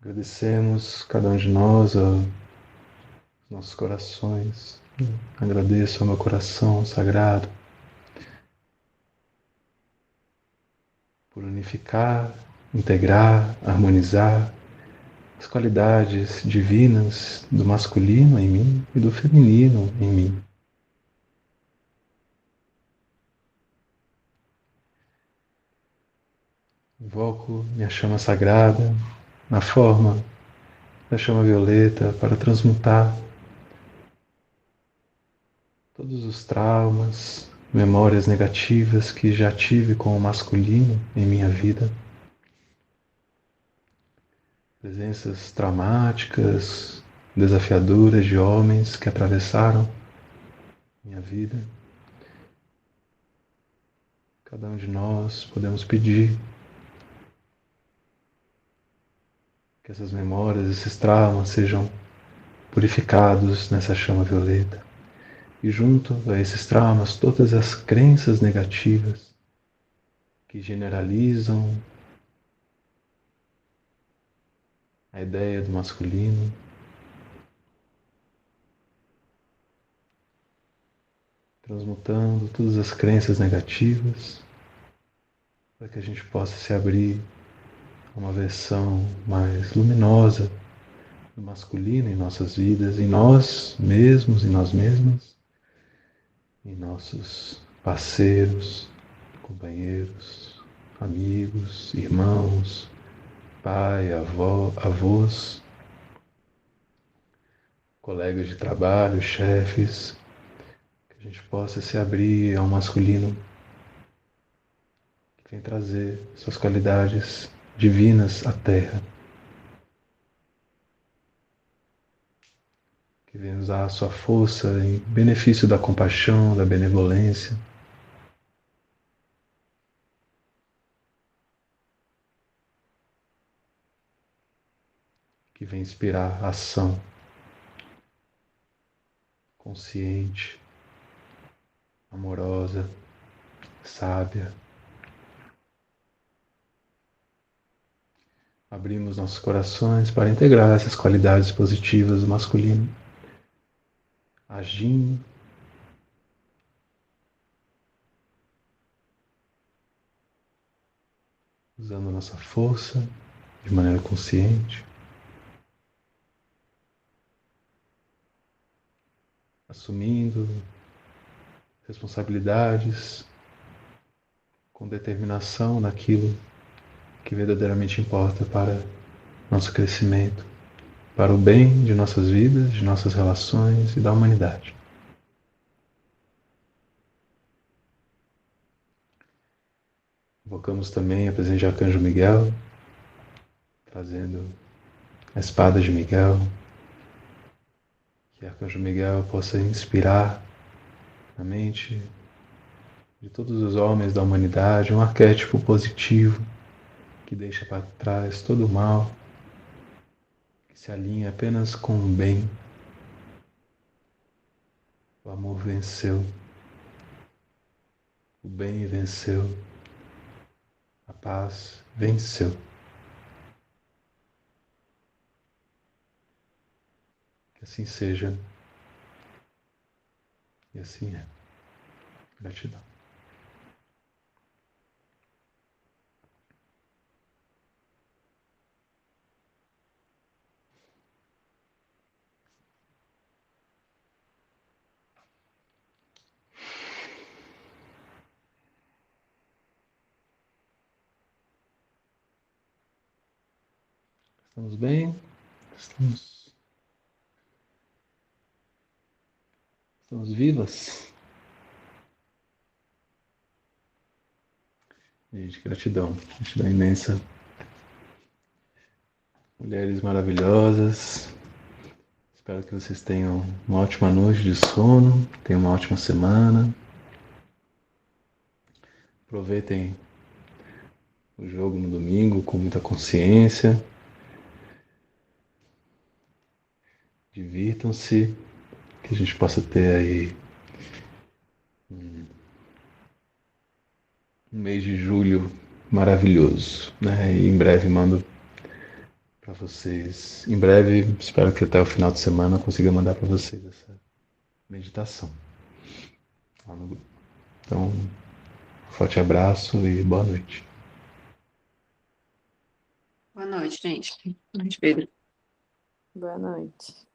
Agradecemos cada um de nós, aos nossos corações. Agradeço ao meu coração sagrado por unificar, integrar, harmonizar as qualidades divinas do masculino em mim e do feminino em mim. Invoco minha chama sagrada na forma da chama violeta para transmutar todos os traumas, memórias negativas que já tive com o masculino em minha vida. Presenças traumáticas, desafiadoras de homens que atravessaram minha vida. Cada um de nós podemos pedir que essas memórias, esses traumas sejam purificados nessa chama violeta. E junto a esses traumas, todas as crenças negativas que generalizam a ideia do masculino, transmutando todas as crenças negativas, para que a gente possa se abrir a uma versão mais luminosa do masculino em nossas vidas, em nós mesmos, em nós mesmas, em nossos parceiros, companheiros, amigos, irmãos, pai, avó, avós, colegas de trabalho, chefes, que a gente possa se abrir ao masculino que vem trazer suas qualidades divinas à Terra, que vem usar a sua força em benefício da compaixão, da benevolência, que vem inspirar ação consciente, amorosa, sábia. Abrimos nossos corações para integrar essas qualidades positivas do masculino, agindo usando nossa força de maneira consciente, assumindo responsabilidades com determinação naquilo que verdadeiramente importa para nosso crescimento, para o bem de nossas vidas, de nossas relações e da humanidade. Invocamos também a presença de Arcanjo Miguel, trazendo a espada de Miguel, que Arcanjo Miguel possa inspirar na mente de todos os homens da humanidade um arquétipo positivo que deixa para trás todo o mal, que se alinha apenas com o bem. O amor venceu, o bem venceu, a paz venceu. Que assim seja, e assim é. Gratidão. Estamos bem? Estamos vivas? Gente, gratidão imensa. Mulheres maravilhosas. Espero que vocês tenham uma ótima noite de sono, tenham uma ótima semana. Aproveitem o jogo no domingo com muita consciência. Divirtam-se, que a gente possa ter aí um mês de julho maravilhoso, né? E em breve mando para vocês. Em breve, espero que até o final de semana eu consiga mandar para vocês essa meditação lá no grupo. Então, forte abraço e boa noite. Boa noite, gente. Boa noite, Pedro. Boa noite.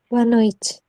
Boa noite.